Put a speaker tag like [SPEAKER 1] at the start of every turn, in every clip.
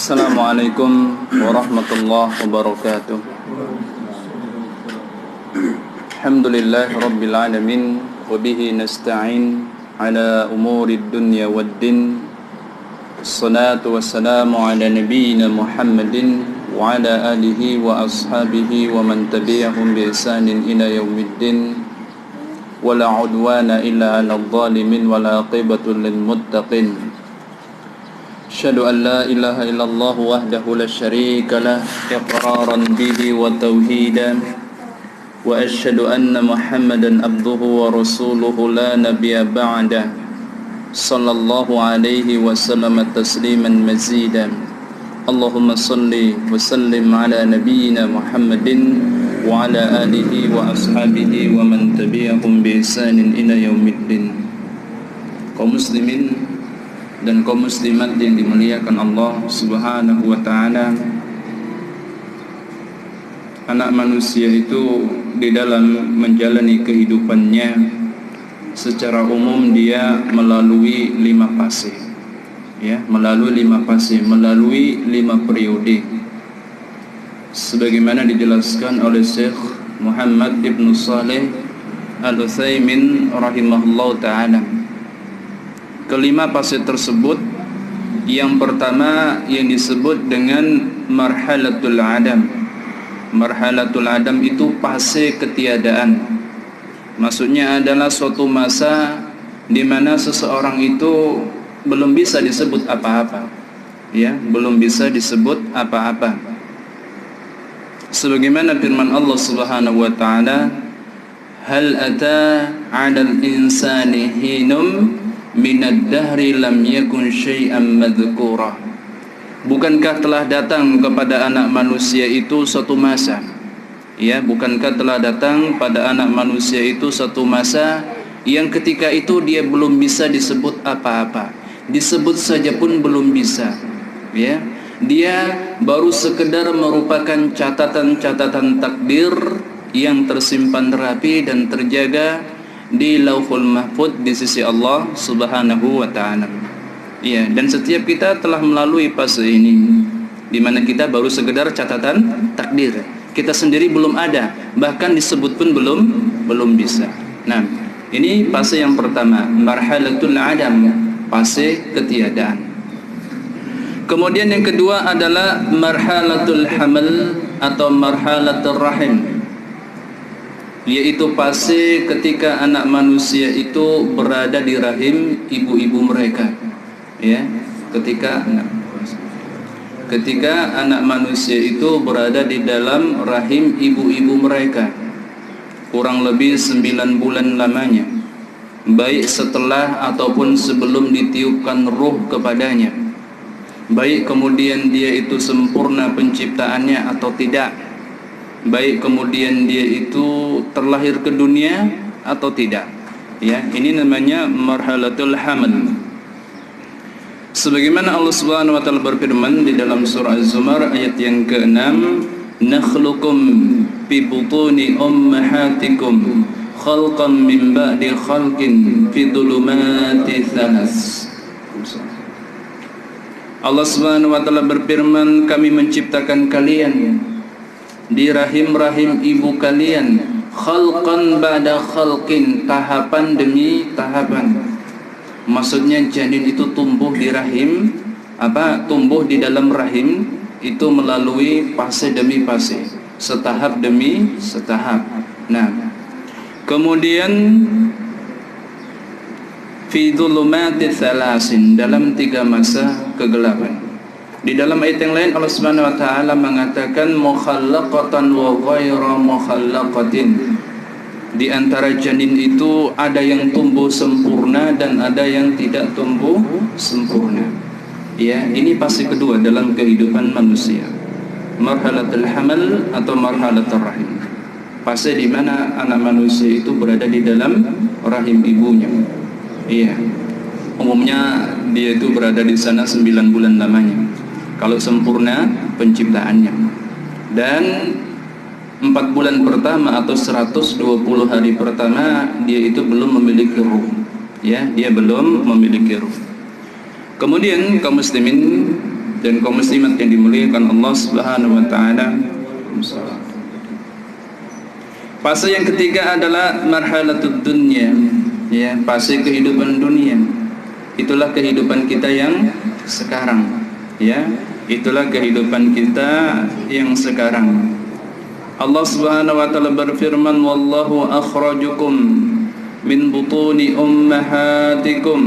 [SPEAKER 1] Assalamualaikum warahmatullahi wabarakatuh. Alhamdulillah rabbil alamin wa bihi nasta'in ala umurid dunya waddin. Assalatu wassalamu ala nabiyyina Muhammadin wa ala alihi wa ashabihi wa man tabi'ahum bi ihsanin ila yaumiddin. Wala udwana illa 'alal zalimin wal 'aqibatu lil muttaqin. Asyhadu an la ilaha illallah wahdahu la syarika lah iqraran bihi wa tauhidan wa asyhadu anna Muhammadan abduhu wa rasuluhu la nabiyya ba'dah sallallahu alaihi wasallam tasliman mazidan. Allahumma salli wa sallim ala nabiyyina Muhammadin wa ala alihi wa ashabihi wa man tabi'ahum bi ihsanin ila yaumiddin. Kaum muslimin dan kaum muslimat yang dimuliakan Allah Subhanahu wa ta'ala, anak manusia itu di dalam menjalani kehidupannya secara umum dia melalui 5 fase, ya, melalui 5 periode sebagaimana dijelaskan oleh Syekh Muhammad ibn Saleh Al-Utsaimin rahimahullahu ta'ala. Kelima fase tersebut, yang pertama yang disebut dengan marhalatul adam. Marhalatul adam itu fase ketiadaan. Maksudnya adalah suatu masa di mana seseorang itu belum bisa disebut apa-apa, ya, belum bisa disebut apa-apa. Sebagaimana firman Allah Subhanahu wa ta'ala, hal ata 'alal insani hinum minad dahri lam yakun syai'an madhkura. Bukankah telah datang kepada anak manusia itu suatu masa, ya, bukankah telah datang pada anak manusia itu suatu masa yang ketika itu dia belum bisa disebut apa-apa, disebut saja pun belum bisa, ya, dia baru sekedar merupakan catatan-catatan takdir yang tersimpan rapi dan terjaga di Lauhul Mahfuz di sisi Allah Subhanahu wa ta'ala. Ya, dan setiap kita telah melalui fase ini di mana kita baru sekedar catatan takdir. Kita sendiri belum ada, bahkan disebut pun belum bisa. Nah, ini fase yang pertama, marhalatul adam, fase ketiadaan. Kemudian yang kedua adalah marhalatul hamal atau marhalatul rahim, yaitu fase ketika anak manusia itu berada di rahim ibu-ibu mereka, ya, ketika anak manusia itu berada di dalam rahim ibu-ibu mereka kurang lebih 9 bulan lamanya, baik setelah ataupun sebelum ditiupkan ruh kepadanya, baik kemudian dia itu sempurna penciptaannya atau tidak, baik kemudian dia itu terlahir ke dunia atau tidak, ya, ini namanya marhalatul hamal. Sebagaimana Allah Subhanahu wa ta'ala berfirman di dalam surah Az-Zumar ayat yang ke-6, nakhluqum fi butuni ummahatikum khalqan min ba'di khalqin fi dhulumati thalas. Allah Subhanahu wa ta'ala berfirman, kami menciptakan kalian di rahim-rahim ibu kalian, khalqan ba'da khalqin, tahapan demi tahapan. Maksudnya janin itu tumbuh di rahim, tumbuh di dalam rahim itu melalui fase demi fase, setahap demi setahap. Nah, kemudian fi dhulumati thalasin, dalam 3 masa kegelapan. Di dalam ayat yang lain Allah Subhanahu wa ta'ala mengatakan mukhallaqatan wa ghayra mukhallaqatin. Di antara janin itu ada yang tumbuh sempurna dan ada yang tidak tumbuh sempurna. Ya, ini fase kedua dalam kehidupan manusia. Marhalatul hamal atau marhalatul rahim. Fase di mana anak manusia itu berada di dalam rahim ibunya. Iya. Umumnya dia itu berada di sana 9 bulan lamanya, kalau sempurna penciptaannya. Dan 4 bulan pertama atau 120 hari pertama dia itu belum memiliki ruh, ya, dia belum memiliki ruh. Kemudian kaum muslimin dan kaum muslimat yang dimuliakan Allah Subhanahu wa taala. Fase yang ketiga adalah marhalatud dunya, ya, fase kehidupan dunia. Itulah kehidupan kita yang sekarang, ya. Itulah kehidupan kita yang sekarang. Allah Subhanahu wa taala berfirman, wallahu akhrajukum min butuni ummahatikum,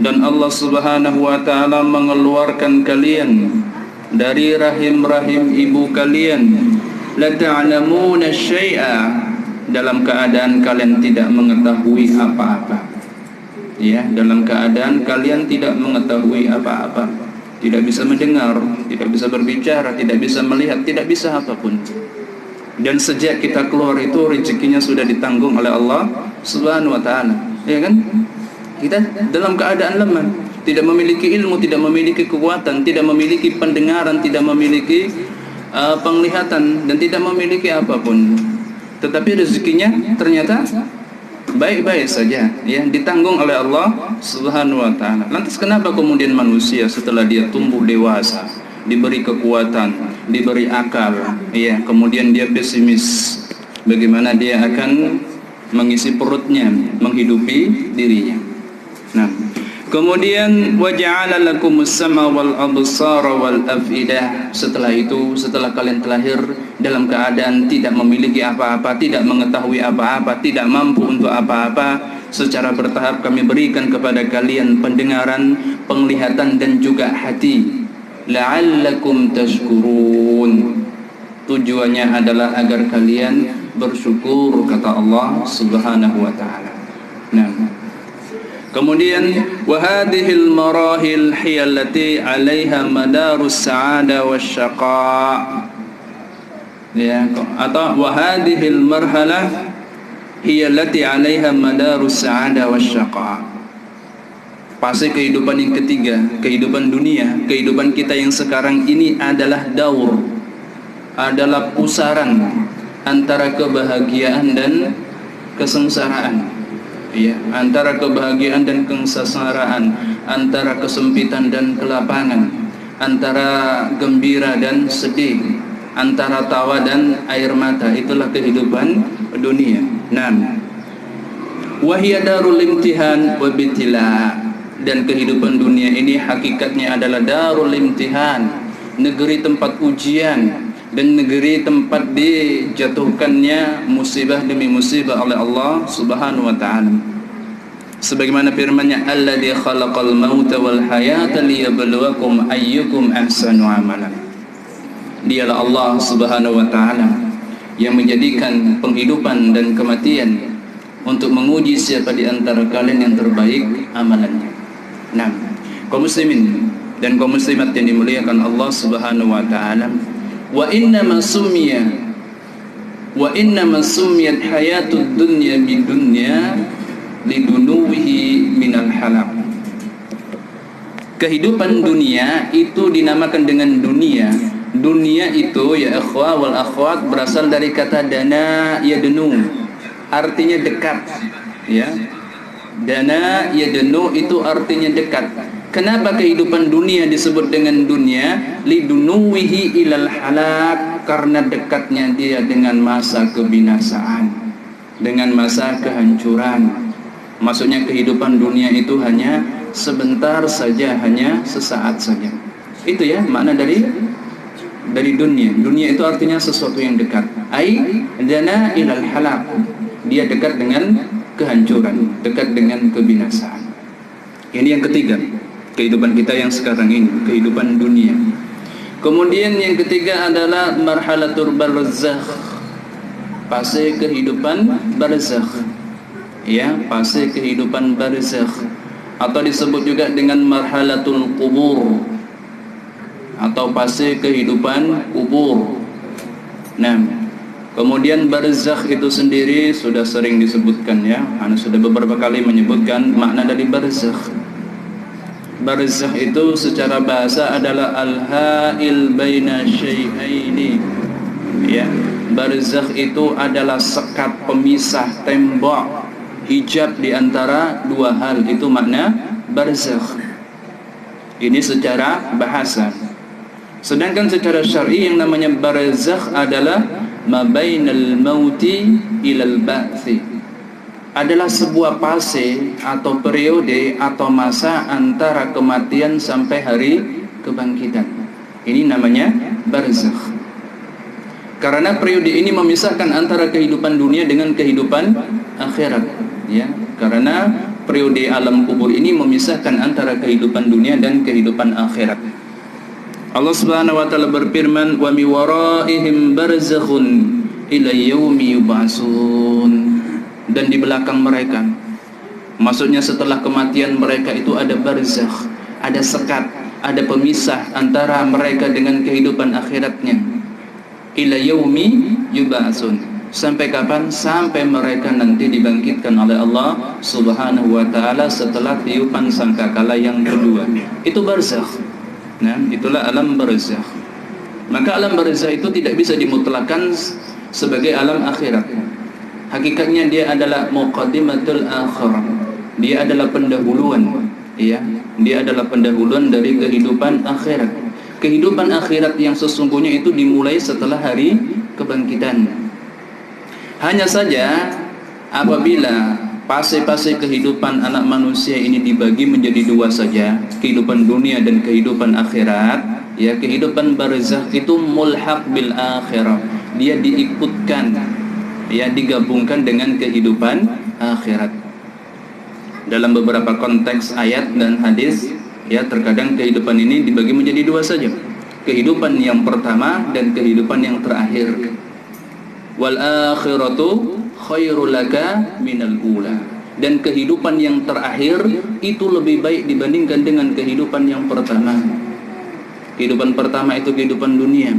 [SPEAKER 1] dan Allah Subhanahu wa taala mengeluarkan kalian dari rahim-rahim ibu kalian. La ta'lamuna syai'a, dalam keadaan kalian tidak mengetahui apa-apa. Ya, dalam keadaan kalian tidak mengetahui apa-apa. Tidak bisa mendengar, tidak bisa berbicara, tidak bisa melihat, tidak bisa apapun. Dan sejak kita keluar itu rezekinya sudah ditanggung oleh Allah Subhanahu wa taala. Ya kan? Kita dalam keadaan lemah, tidak memiliki ilmu, tidak memiliki kekuatan, tidak memiliki pendengaran, tidak memiliki penglihatan, dan tidak memiliki apapun. Tetapi rezekinya ternyata baik-baik saja, ya, ditanggung oleh Allah Subhanahu wa taala. Lantas kenapa kemudian manusia setelah dia tumbuh dewasa, diberi kekuatan, diberi akal, ya, kemudian dia pesimis bagaimana dia akan mengisi perutnya, menghidupi dirinya? Nah, kemudian waja'ala lakumus sama wal absara wal afidah. Setelah itu, setelah kalian terlahir dalam keadaan tidak memiliki apa-apa, tidak mengetahui apa-apa, tidak mampu untuk apa-apa, secara bertahap kami berikan kepada kalian pendengaran, penglihatan, dan juga hati. La'allakum tashkurun. Tujuannya adalah agar kalian bersyukur, kata Allah Subhanahu wa taala. Nah, kemudian wahadihil marahil hiyallati 'alaiha madarus sa'ada wasyaqa, ya, atau wahadihil marhalah hiyallati 'alaiha madarus sa'ada wasyaqa. Fase kehidupan yang ketiga, kehidupan dunia, kehidupan kita yang sekarang ini adalah daur, adalah pusaran antara kebahagiaan dan kesengsaraan. Ya, antara kebahagiaan dan kesengsaraan, antara kesempitan dan kelapangan, antara gembira dan sedih, antara tawa dan air mata. Itulah kehidupan dunia. Nah, wahiya darul imtihan wa bitila, dan kehidupan dunia ini hakikatnya adalah darul imtihan, negeri tempat ujian dan negeri tempat dijatuhkannya musibah demi musibah oleh Allah Subhanahu wa taala. Sebagaimana firman-Nya, alladzi khalaqal mauta wal hayata liyabluwakum ayyukum ahsanu amalan. Dialah Allah Subhanahu wa taala yang menjadikan penghidupan dan kematian untuk menguji siapa di antara kalian yang terbaik amalannya. Nah, kaum muslimin dan kaum muslimat yang dimuliakan Allah Subhanahu wa taala, wa innama summiyat hayatud dunya bidunya lidunuwihi minal halaq. Kehidupan dunia itu dinamakan dengan dunia. Dunia itu, ya ikhwah wal akhwat, berasal dari kata dana yadnu, artinya dekat, ya. Dana yadnu itu artinya dekat. Kenapa kehidupan dunia disebut dengan dunia? Lidunuwihi ilal halak, karena dekatnya dia dengan masa kebinasaan, dengan masa kehancuran. Maksudnya kehidupan dunia itu hanya sebentar saja, hanya sesaat saja. Itu ya makna dari dunia. Dunia itu artinya sesuatu yang dekat. Ai dana ilal halak, dia dekat dengan kehancuran, dekat dengan kebinasaan. Ini yang ketiga, kehidupan kita yang sekarang ini, kehidupan dunia. Kemudian yang ketiga adalah marhalatul barzakh, fase kehidupan barzakh. Ya, fase kehidupan barzakh, atau disebut juga dengan marhalatul qubur, atau fase kehidupan kubur. Nah, kemudian barzakh itu sendiri sudah sering disebutkan, ya. Ana sudah beberapa kali menyebutkan makna dari barzakh. Barzakh itu secara bahasa adalah al-ha'il baina syai'aini. Ya, barzakh itu adalah sekat pemisah, tembok, hijab di antara dua hal. Itu makna barzakh. Ini secara bahasa. Sedangkan secara syar'i yang namanya barzakh adalah ma bainal mauti ilal ba'thi, adalah sebuah fase atau periode atau masa antara kematian sampai hari kebangkitan. Ini namanya barzakh. Karena periode ini memisahkan antara kehidupan dunia dengan kehidupan akhirat, ya. Karena periode alam kubur ini memisahkan antara kehidupan dunia dan kehidupan akhirat. Allah Subhanahu wa taala berfirman, "Wa mi waraihim barzakhun ila yaumi yub'atsun." Dan di belakang mereka, maksudnya setelah kematian mereka itu ada barzakh, ada sekat, ada pemisah antara mereka dengan kehidupan akhiratnya. Ila yaumi yub'atsun. Sampai kapan? Sampai mereka nanti dibangkitkan oleh Allah Subhanahu wa taala setelah tiupan sangkakala yang kedua. Itu barzakh. Nah, itulah alam barzakh. Maka alam barzakh itu tidak bisa dimutlakkan sebagai alam akhirat. Hakikatnya dia adalah muqaddimatul akhirah. Dia adalah pendahuluan, ya. Dia adalah pendahuluan dari kehidupan akhirat. Kehidupan akhirat yang sesungguhnya itu dimulai setelah hari kebangkitan. Hanya saja apabila fase-fase kehidupan anak manusia ini dibagi menjadi dua saja, kehidupan dunia dan kehidupan akhirat, ya, kehidupan barzakh itu mulhaq bil akhirah. Dia diikutkan, ya, digabungkan dengan kehidupan akhirat. Dalam beberapa konteks ayat dan hadis, ya, terkadang kehidupan ini dibagi menjadi dua saja. Kehidupan yang pertama dan kehidupan yang terakhir. Wal akhiratu khairul laka minal ula. Dan kehidupan yang terakhir itu lebih baik dibandingkan dengan kehidupan yang pertama. Kehidupan pertama itu kehidupan dunia.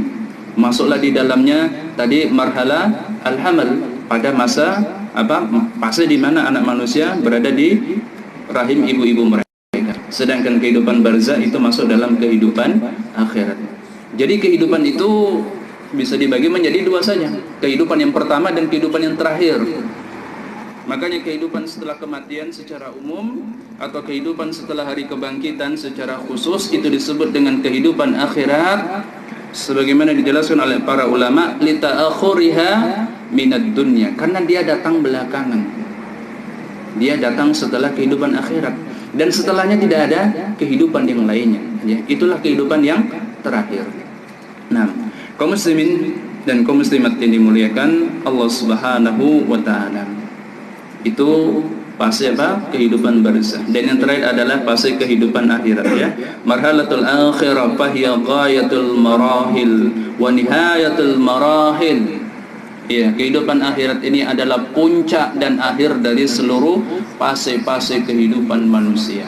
[SPEAKER 1] Masuklah di dalamnya tadi marhala al-hamal, pada masa fase di mana anak manusia berada di rahim ibu-ibu mereka. Sedangkan kehidupan barzakh itu masuk dalam kehidupan akhirat. Jadi kehidupan itu bisa dibagi menjadi dua saja, kehidupan yang pertama dan kehidupan yang terakhir. Makanya kehidupan setelah kematian secara umum atau kehidupan setelah hari kebangkitan secara khusus itu disebut dengan kehidupan akhirat, sebagaimana dijelaskan oleh para ulama, li ta'akhuriha minad dunya, karena dia datang belakangan. Dia datang setelah kehidupan akhirat dan setelahnya tidak ada kehidupan yang lainnya, ya. Itulah kehidupan yang terakhir. Nah, kaum muslimin dan kaum muslimat yang dimuliakan Allah Subhanahu wa taala, itu fase kehidupan barzakh. Dan yang terakhir adalah fase kehidupan akhirat, ya. Marhalatul akhirah fahiya ghayatul marahil wa nihayatul marahil. Ya, kehidupan akhirat ini adalah puncak dan akhir dari seluruh fase-fase kehidupan manusia.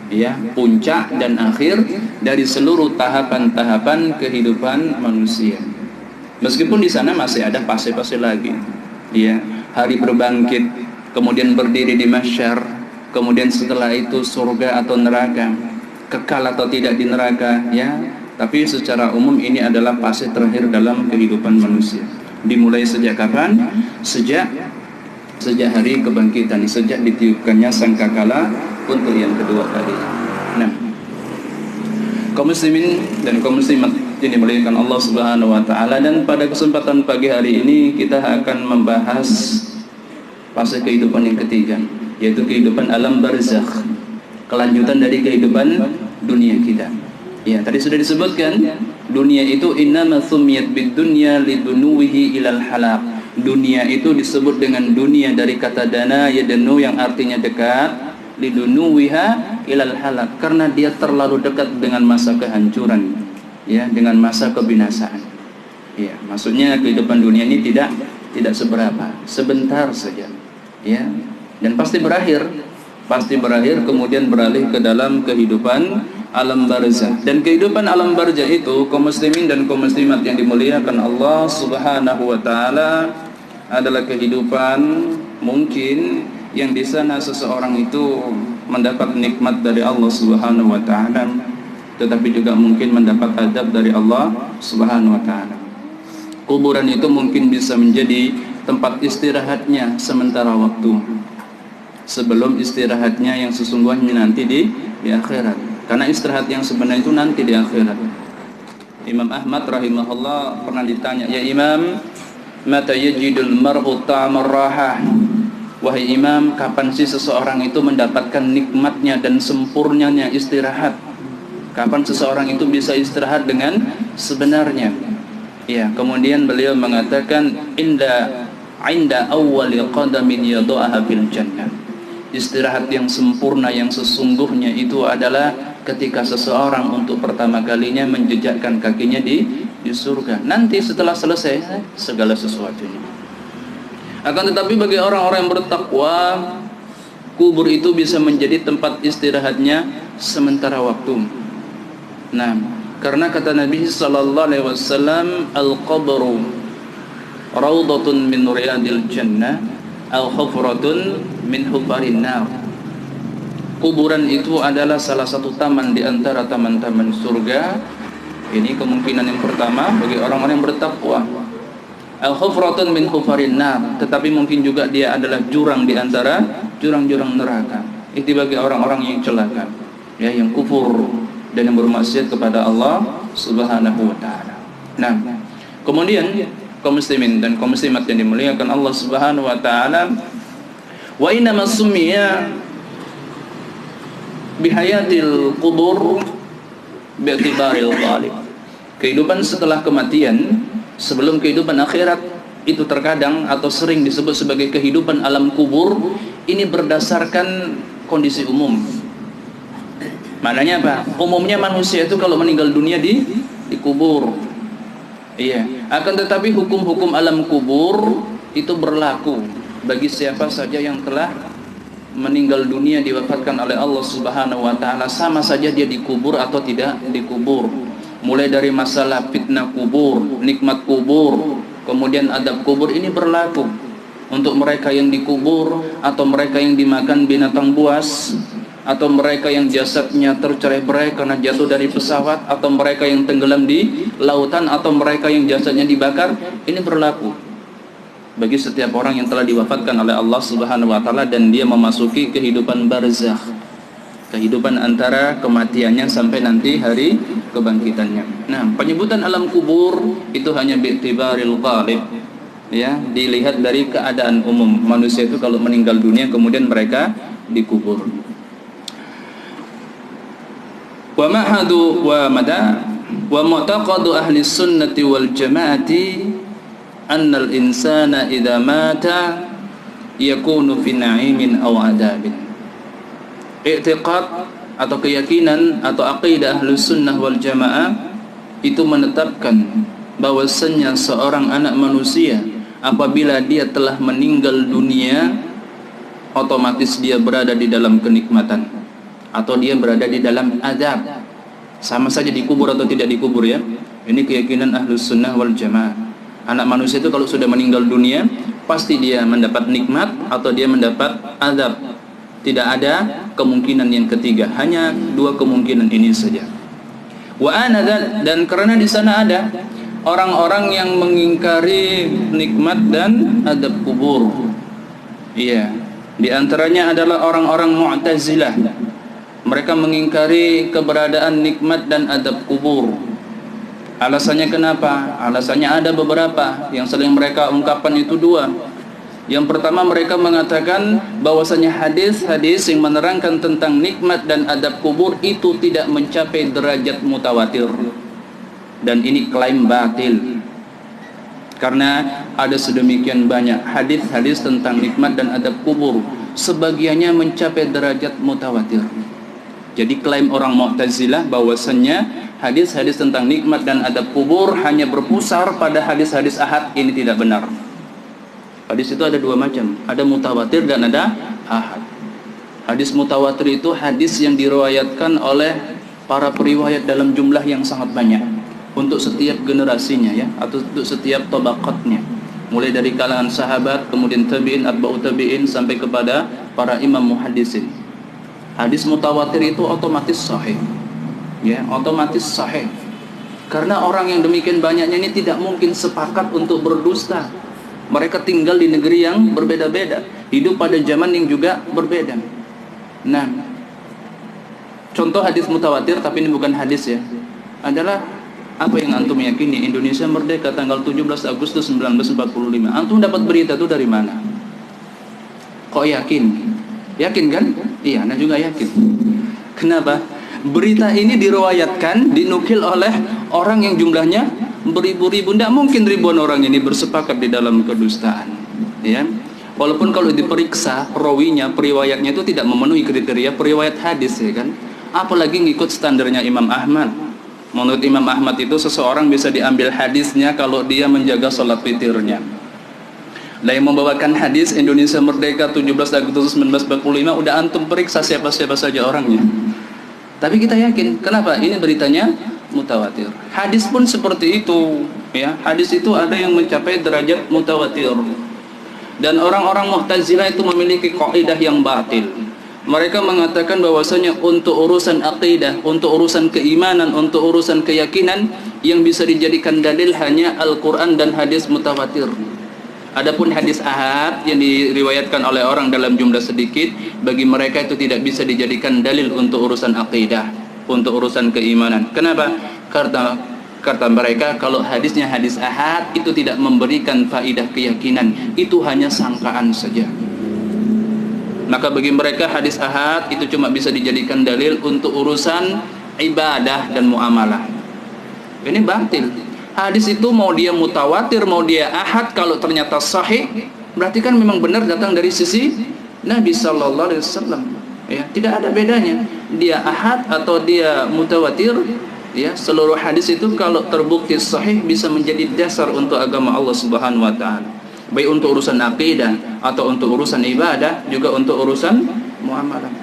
[SPEAKER 1] Ya, puncak dan akhir dari seluruh tahapan-tahapan kehidupan manusia. Meskipun di sana masih ada fase-fase lagi, ya, hari berbangkit, kemudian berdiri di mahsyar, kemudian setelah itu surga atau neraka, kekal atau tidak di neraka, ya. Tapi secara umum ini adalah fase terakhir dalam kehidupan manusia. Dimulai sejak kapan? Sejak hari kebangkitan, sejak ditiupkannya sangkakala untuk yang kedua kali. Nah, kaum muslimin dan kaum muslimat yang dimuliakan Allah Subhanahu wa taala, dan pada kesempatan pagi hari ini kita akan membahas fase kehidupan yang ketiga, yaitu kehidupan alam barzakh, kelanjutan dari kehidupan dunia kita. Ya, tadi sudah disebutkan, dunia itu innama sumiyat bid dunya lidunuwihi ilal halaq. Dunia itu disebut dengan dunia dari kata dana yadnu yang artinya dekat, lidunuwiha ilal halaq, karena dia terlalu dekat dengan masa kehancuran, ya, dengan masa kebinasaan. Ya, maksudnya kehidupan dunia ini tidak seberapa, sebentar saja, ya, dan pasti berakhir, kemudian beralih ke dalam kehidupan alam barzakh. Dan kehidupan alam barzakh itu, kaum muslimin dan kaum muslimat yang dimuliakan Allah Subhanahu wa taala, adalah kehidupan mungkin yang di sana seseorang itu mendapat nikmat dari Allah Subhanahu wa taala, tetapi juga mungkin mendapat adab dari Allah Subhanahu wa taala. Kuburan itu mungkin bisa menjadi tempat istirahatnya sementara waktu, sebelum istirahatnya yang sesungguhnya nanti di akhirat. Karena istirahat yang sebenarnya itu nanti di akhirat. Imam Ahmad rahimahullah pernah ditanya, "Ya Imam, mata yajidul mar'u ta'amar rahah?" Wahai Imam, kapan sih seseorang itu mendapatkan nikmatnya dan sempurnanya istirahat? Kapan seseorang itu bisa istirahat dengan sebenarnya? Ya, kemudian beliau mengatakan, inda awwali qadamin yada'aha fil jannah. Istirahat yang sempurna yang sesungguhnya itu adalah ketika seseorang untuk pertama kalinya menjejakkan kakinya di surga. Nanti setelah selesai segala sesuatunya. Akan tetapi bagi orang-orang yang bertakwa, kubur itu bisa menjadi tempat istirahatnya sementara waktu. Nah, karena kata Nabi sallallahu alaihi wasallam, al-qabru raudhatun min riyadil jannah aw hufratun min hufarin nar. Kuburan itu adalah salah satu taman di antara taman-taman surga. Ini kemungkinan yang pertama bagi orang-orang yang bertakwa. Al-hufratun min hufarin nar, tetapi mungkin juga dia adalah jurang di antara jurang-jurang neraka. Itu bagi orang-orang yang celaka, ya, yang kufur dan yang bermaksiat kepada Allah Subhanahu wa taala. Nah, kemudian kaum muslimin dan kaum muslimat yang dimuliakan Allah Subhanahu wa taala, wa inna masummiya bihayatil qubur bi'tibaril ghalib. Kehidupan setelah kematian, sebelum kehidupan akhirat, itu terkadang atau sering disebut sebagai kehidupan alam kubur. Ini berdasarkan kondisi umum. Maknanya apa? Umumnya manusia itu kalau meninggal dunia dikubur. Iya. Akan tetapi hukum-hukum alam kubur itu berlaku bagi siapa saja yang telah meninggal dunia, diwafatkan oleh Allah Subhanahu wa taala, sama saja dia dikubur atau tidak dikubur. Mulai dari masalah fitnah kubur, nikmat kubur, kemudian adab kubur, ini berlaku untuk mereka yang dikubur, atau mereka yang dimakan binatang buas, atau mereka yang jasadnya tercerai-berai karena jatuh dari pesawat, atau mereka yang tenggelam di lautan, atau mereka yang jasadnya dibakar. Ini berlaku bagi setiap orang yang telah diwafatkan oleh Allah Subhanahu wa taala dan dia memasuki kehidupan barzakh, kehidupan antara kematiannya sampai nanti hari kebangkitannya. Nah, penyebutan alam kubur itu hanya bi'tibaril ghalib, ya, dilihat dari keadaan umum. Manusia itu kalau meninggal dunia kemudian mereka dikubur. Wa mahadu wa mada wa mu'taqadu ahli sunnati wal jamaati annal insana idza mata yakunu fi na'imin aw adabin. I'tiqad atau keyakinan atau aqidah Ahlus Sunnah wal Jamaah itu menetapkan bahwasannya seorang anak manusia apabila dia telah meninggal dunia, otomatis dia berada di dalam kenikmatan atau dia berada di dalam azab. Sama saja dikubur atau tidak dikubur, ya. Ini keyakinan Ahlus Sunnah wal Jamaah. Anak manusia itu kalau sudah meninggal dunia pasti dia mendapat nikmat atau dia mendapat azab. Tidak ada kemungkinan yang ketiga, hanya dua kemungkinan ini saja. Wa ana, dan karena di sana ada orang-orang yang mengingkari nikmat dan adab kubur. Iya, di antaranya adalah orang-orang Mu'tazilah. Mereka mengingkari keberadaan nikmat dan adab kubur. Alasannya kenapa? Alasannya ada beberapa, yang sering mereka ungkapkan itu dua. Yang pertama, mereka mengatakan bahwasanya hadis-hadis yang menerangkan tentang nikmat dan adab kubur itu tidak mencapai derajat mutawatir. Dan ini klaim batil. Karena ada sedemikian banyak hadis-hadis tentang nikmat dan adab kubur, sebagiannya mencapai derajat mutawatir. Jadi klaim orang Mu'tazilah bahwasanya hadis-hadis tentang nikmat dan adab kubur hanya berpusar pada hadis-hadis ahad, ini tidak benar. Hadis itu ada dua macam, ada mutawatir dan ada ahad. Hadis mutawatir itu hadis yang diriwayatkan oleh para periwayat dalam jumlah yang sangat banyak untuk setiap generasinya, ya, atau untuk setiap tabaqatnya, mulai dari kalangan sahabat, kemudian tabi'in, atba'ut tabi'in, sampai kepada para imam muhaddisin. Hadis mutawatir itu otomatis sahih, ya, otomatis sahih. Karena orang yang demikian banyaknya ini tidak mungkin sepakat untuk berdusta. Mereka tinggal di negeri yang berbeda-beda, hidup pada zaman yang juga berbeda. Nah, contoh hadis mutawatir, tapi ini bukan hadis, ya, adalah Apa yang antum yakini? Indonesia merdeka tanggal 17 Agustus 1945. Antum dapat berita itu dari mana? Kok yakin? Yakin kan? Iya, Anda juga yakin. Kenapa? Berita ini diriwayatkan, dinukil oleh orang yang jumlahnya beribu-ribu. Tidak mungkin ribuan orang ini bersepakat di dalam kedustaan. Ya. Walaupun kalau diperiksa rawinya, periwayatnya itu tidak memenuhi kriteria periwayat hadis, ya kan? Apalagi ngikut standarnya Imam Ahmad. Menurut Imam Ahmad itu seseorang bisa diambil hadisnya kalau dia menjaga sholat witirnya. Dan yang membawakan hadis Indonesia Merdeka 17 Agustus 1945 udah antum periksa siapa-siapa saja orangnya. Tapi kita yakin, kenapa? Ini beritanya mutawatir. Hadis pun seperti itu, ya. Hadis itu ada yang mencapai derajat mutawatir. Dan orang-orang Mu'tazilah itu memiliki kaidah yang batil. Mereka mengatakan bahwasanya untuk urusan akidah, untuk urusan keimanan, untuk urusan keyakinan yang bisa dijadikan dalil hanya Al-Quran dan hadis mutawatir. Adapun hadis ahad yang diriwayatkan oleh orang dalam jumlah sedikit, bagi mereka itu tidak bisa dijadikan dalil untuk urusan akidah, untuk urusan keimanan. Kenapa? Kata mereka, kalau hadisnya hadis ahad itu tidak memberikan faidah keyakinan, itu hanya sangkaan saja. Maka bagi mereka hadis ahad itu cuma bisa dijadikan dalil untuk urusan ibadah dan muamalah. Ini batil. Hadis itu mau dia mutawatir, mau dia ahad, kalau ternyata sahih, berarti kan memang benar datang dari sisi Nabi sallallahu alaihi wasallam. Ya, tidak ada bedanya. Dia ahad atau dia mutawatir, ya, seluruh hadis itu kalau terbukti sahih bisa menjadi dasar untuk agama Allah Subhanahu wa taala. Baik untuk urusan akidah atau untuk urusan ibadah, juga untuk urusan muamalah.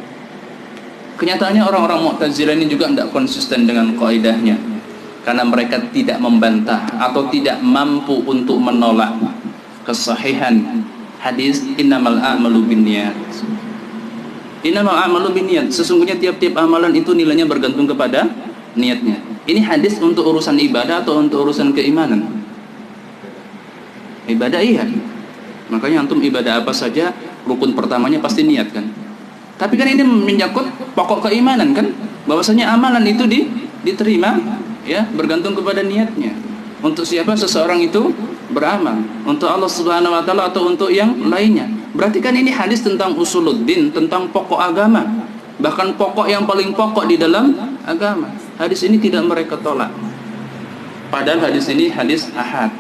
[SPEAKER 1] Kenyataannya orang-orang Mu'tazilah ini juga tidak konsisten dengan kaidahnya, karena mereka tidak membantah atau tidak mampu untuk menolak kesahihan hadis innamal a'malu binniyat. Innamal a'malu binniyat, sesungguhnya tiap-tiap amalan itu nilainya bergantung kepada niatnya. Ini hadis untuk urusan ibadah atau untuk urusan keimanan? Ibadah, iya. Makanya antum ibadah apa saja, rukun pertamanya pasti niat kan. Tapi kan ini menyangkut pokok keimanan kan, bahwasanya amalan itu diterima, ya, bergantung kepada niatnya. Untuk siapa seseorang itu beramal, untuk Allah Subhanahu wa taala atau untuk yang lainnya. Berarti kan ini hadis tentang usuluddin, tentang pokok agama, bahkan pokok yang paling pokok di dalam agama. Hadis ini tidak mereka tolak. Padahal hadis ini hadis ahad,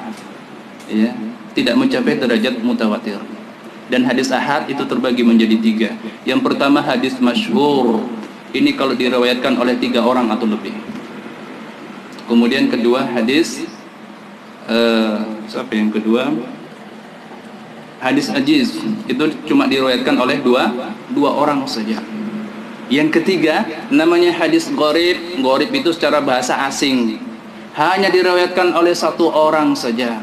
[SPEAKER 1] ya, tidak mencapai derajat mutawatir. Dan hadis ahad itu terbagi menjadi 3. Yang pertama hadis masyhur. Ini kalau diriwayatkan oleh 3 orang atau lebih. Kemudian kedua hadis siapa yang kedua? Hadis ajiz. Itu cuma diriwayatkan oleh dua orang saja. Yang ketiga namanya hadis gharib. Gharib itu secara bahasa asing, hanya diriwayatkan oleh 1 orang saja,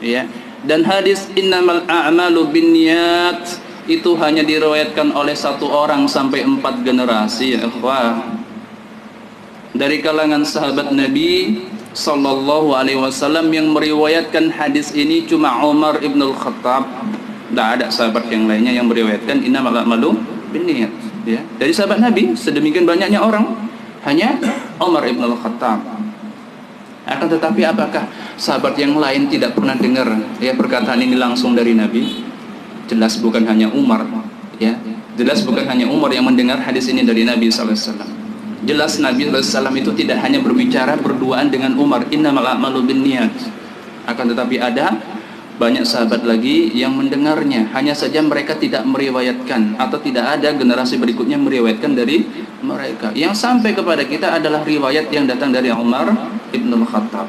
[SPEAKER 1] ya. Dan hadis innamal a'malu binniyat itu hanya diriwayatkan oleh 1 orang sampai 4 generasi, ya ikhwah. Dari kalangan sahabat Nabi sallallahu alaihi wasallam yang meriwayatkan hadis ini cuma Umar ibn al-Khattab. Tidak ada sahabat yang lainnya yang meriwayatkan innamal a'malu binniyat, ya. Dari sahabat Nabi sedemikian banyaknya orang, hanya Umar ibn al-Khattab. Akan tetapi apakah sahabat yang lain tidak pernah dengar, ya, perkataan ini langsung dari Nabi? Jelas bukan hanya Umar, ya. Jelas bukan hanya Umar yang mendengar hadis ini dari Nabi sallallahu alaihi wasallam. Jelas Nabi sallallahu alaihi wasallam itu tidak hanya berbicara berduaan dengan Umar, innamal a'malu binniyat. Akan tetapi ada banyak sahabat lagi yang mendengarnya, hanya saja mereka tidak meriwayatkan atau tidak ada generasi berikutnya meriwayatkan dari mereka. Yang sampai kepada kita adalah riwayat yang datang dari Umar ibn al-Khattab.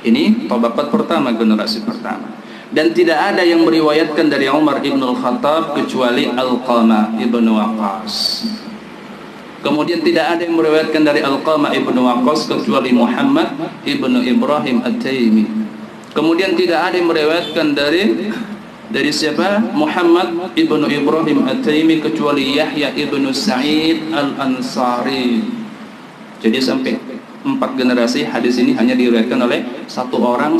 [SPEAKER 1] Ini tabaqat pertama, generasi pertama. Dan tidak ada yang meriwayatkan dari Umar ibn al-Khattab kecuali Alqamah ibn Waqqas. Kemudian tidak ada yang meriwayatkan dari Alqamah ibn Waqqas kecuali Muhammad ibn Ibrahim at-Taimi. Kemudian tidak ada yang meriwayatkan dari siapa? Muhammad ibnu Ibrahim at-Taimi kecuali Yahya ibnu Sa'id al-Ansari. Jadi sampai 4 generasi hadis ini hanya diriwayatkan oleh 1 orang.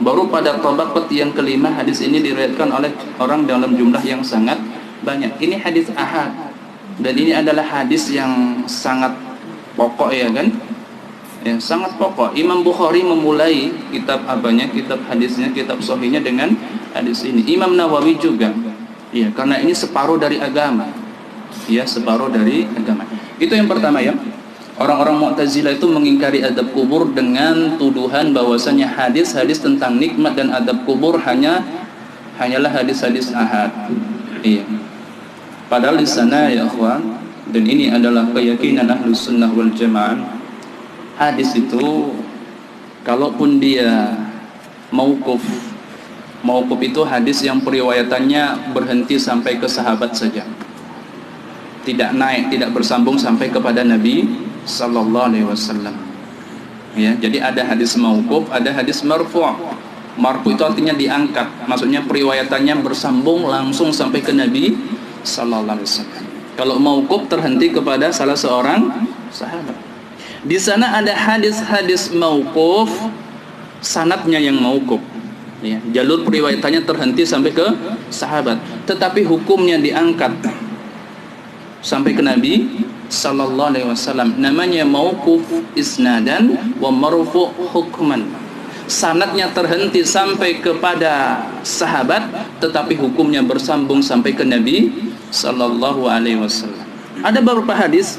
[SPEAKER 1] Baru pada tabaqat yang kelima hadis ini diriwayatkan oleh orang dalam jumlah yang sangat banyak. Ini hadis ahad dan ini adalah hadis yang sangat pokok, ya kan? Ya, sangat pokok. Imam Bukhari memulai kitab kitab hadisnya, kitab sahihnya dengan hadis ini. Imam Nawawi juga. Ya, karena ini separuh dari agama. Ya, separuh dari agama. Itu yang pertama ya. Orang-orang Mu'tazilah itu mengingkari adab kubur dengan tuduhan bahwasanya hadis-hadis tentang nikmat dan adab kubur hanyalah hadis-hadis ahad. Iya. Padahal di sana ya ikhwan, dan ini adalah keyakinan Ahlus Sunnah wal Jamaah, hadis itu kalaupun dia mauquf itu hadis yang periwayatannya berhenti sampai ke sahabat saja, tidak naik, tidak bersambung sampai kepada Nabi sallallahu alaihi wasallam. Ya, jadi ada hadis mauquf, ada hadis marfu'. Marfu' itu artinya diangkat, maksudnya periwayatannya bersambung langsung sampai ke Nabi sallallahu alaihi wasallam. Kalau mauquf terhenti kepada salah seorang sahabat. Di sana ada hadis-hadis mauquf, sanadnya yang mauquf. Ya, jalur periwayatannya terhenti sampai ke sahabat, tetapi hukumnya diangkat sampai ke Nabi sallallahu alaihi wasallam. Namanya mauquf isnadan wa marfu' hukman. Sanadnya terhenti sampai kepada sahabat, tetapi hukumnya bersambung sampai ke Nabi sallallahu alaihi wasallam. Ada beberapa hadis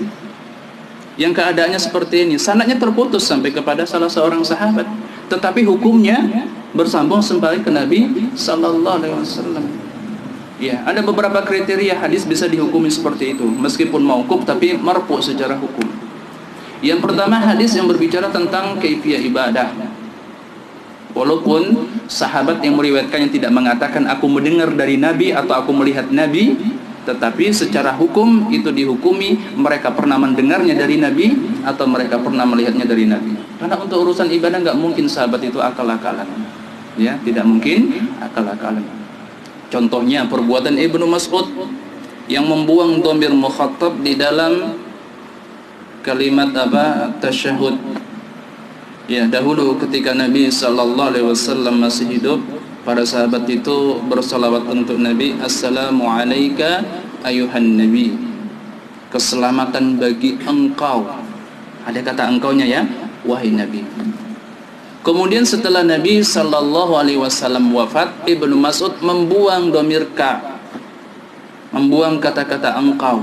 [SPEAKER 1] yang keadaannya seperti ini, sanadnya terputus sampai kepada salah seorang sahabat, tetapi hukumnya bersambung sampai ke Nabi sallallahu alaihi wasallam. Ya, ada beberapa kriteria hadis bisa dihukumi seperti itu, meskipun mauquf tapi marfu' secara hukum. Yang pertama, hadis yang berbicara tentang kaifiyah ibadah. Walaupun sahabat yang meriwayatkannya tidak mengatakan aku mendengar dari Nabi atau aku melihat Nabi, tetapi secara hukum itu dihukumi mereka pernah mendengarnya dari Nabi atau mereka pernah melihatnya dari Nabi. Karena untuk urusan ibadah nggak mungkin sahabat itu akal-akalan. Ya, tidak mungkin akal-akalan. Contohnya perbuatan Ibnu Mas'ud yang membuang dhamir mukhatab di dalam kalimat tasyahud. Ya, dahulu ketika Nabi sallallahu alaihi wasallam masih hidup, para sahabat itu bersalawat untuk Nabi, assalamu alayka ayuhan nabi, keselamatan bagi engkau. Ada kata engkaunya ya, wahai Nabi. Kemudian setelah Nabi sallallahu alaihi wasallam wafat, Ibnu Mas'ud membuang dhamir ka, membuang kata-kata engkau.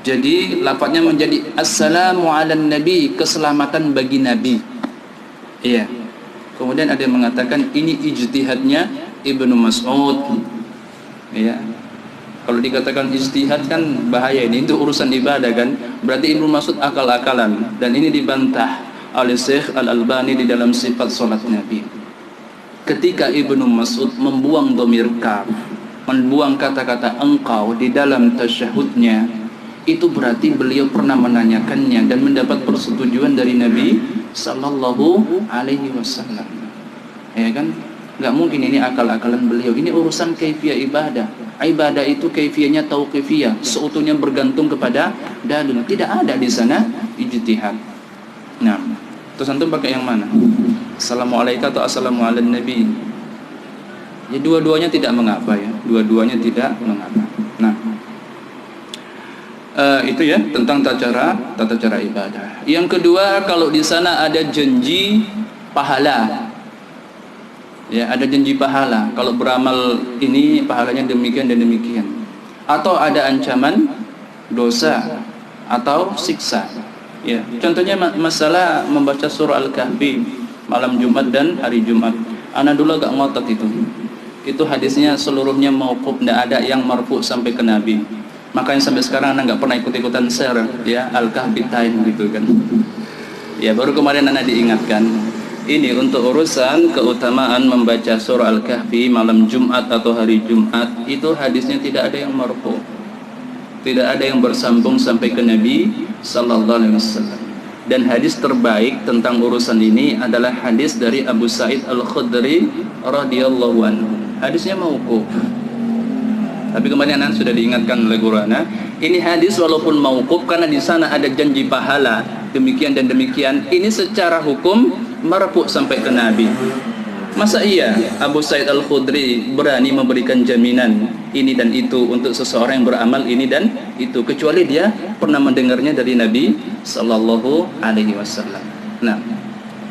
[SPEAKER 1] Jadi lafadznya menjadi assalamu ala nabi, keselamatan bagi Nabi. Iya. Kemudian ada yang mengatakan ini ijtihadnya Ibnu Mas'ud. Ya. Kalau dikatakan ijtihad kan bahaya, ini itu urusan ibadah kan. Berarti Ibnu Mas'ud akal-akalan, dan ini dibantah oleh Syekh Al-Albani di dalam sifat salat Nabi. Ketika Ibnu Mas'ud membuang dhamir kaf, membuang kata-kata engkau di dalam tasyahudnya, itu berarti beliau pernah menanyakannya dan mendapat persetujuan dari Nabi sallallahu alaihi wasallam. Ya kan? Enggak mungkin ini akal-akalan beliau. Ini urusan kaifiyah ibadah. Ibadah itu kaifiyahnya tauqifiyah, seutuhnya bergantung kepada dalil. Tidak ada di sana ijtihad. Nah, terus antum pakai yang mana? Assalamualaikum atau assalamu ala nabi? Ya, dua-duanya tidak mengapa ya. Dua-duanya tidak mengapa. Nah, itu ya tentang tata cara ibadah. Yang kedua, kalau di sana ada janji pahala, ya ada janji pahala. Kalau beramal ini pahalanya demikian dan demikian, atau ada ancaman dosa atau siksa. Ya, contohnya masalah membaca surah Al-Kahfi malam Jumat dan hari Jumat. Ana dulu agak ngotot itu. Itu hadisnya seluruhnya mauquf, tidak ada yang marfu sampai ke Nabi. Makanya sampai sekarang anak nggak pernah ikut-ikutan share ya Al-Kahfi time gitu kan. Ya, baru kemarin anak diingatkan. Ini untuk urusan keutamaan membaca surah Al-Kahfi malam Jumat atau hari Jumat, itu hadisnya tidak ada yang marfu. Tidak ada yang bersambung sampai ke Nabi sallallahu alaihi wasallam. Dan hadis terbaik tentang urusan ini adalah hadis dari Abu Sa'id Al-Khudri radhiyallahu anhu. Hadisnya mauquf. Tapi kemarin anak sudah diingatkan oleh guru anak, ini hadis walaupun mauquf karena di sana ada janji pahala demikian dan demikian, ini secara hukum marfu sampai ke Nabi. Masa iya Abu Sa'id Al-Khudri berani memberikan jaminan ini dan itu untuk seseorang yang beramal ini dan itu, kecuali dia pernah mendengarnya dari Nabi sallallahu alaihi wasallam. Nah,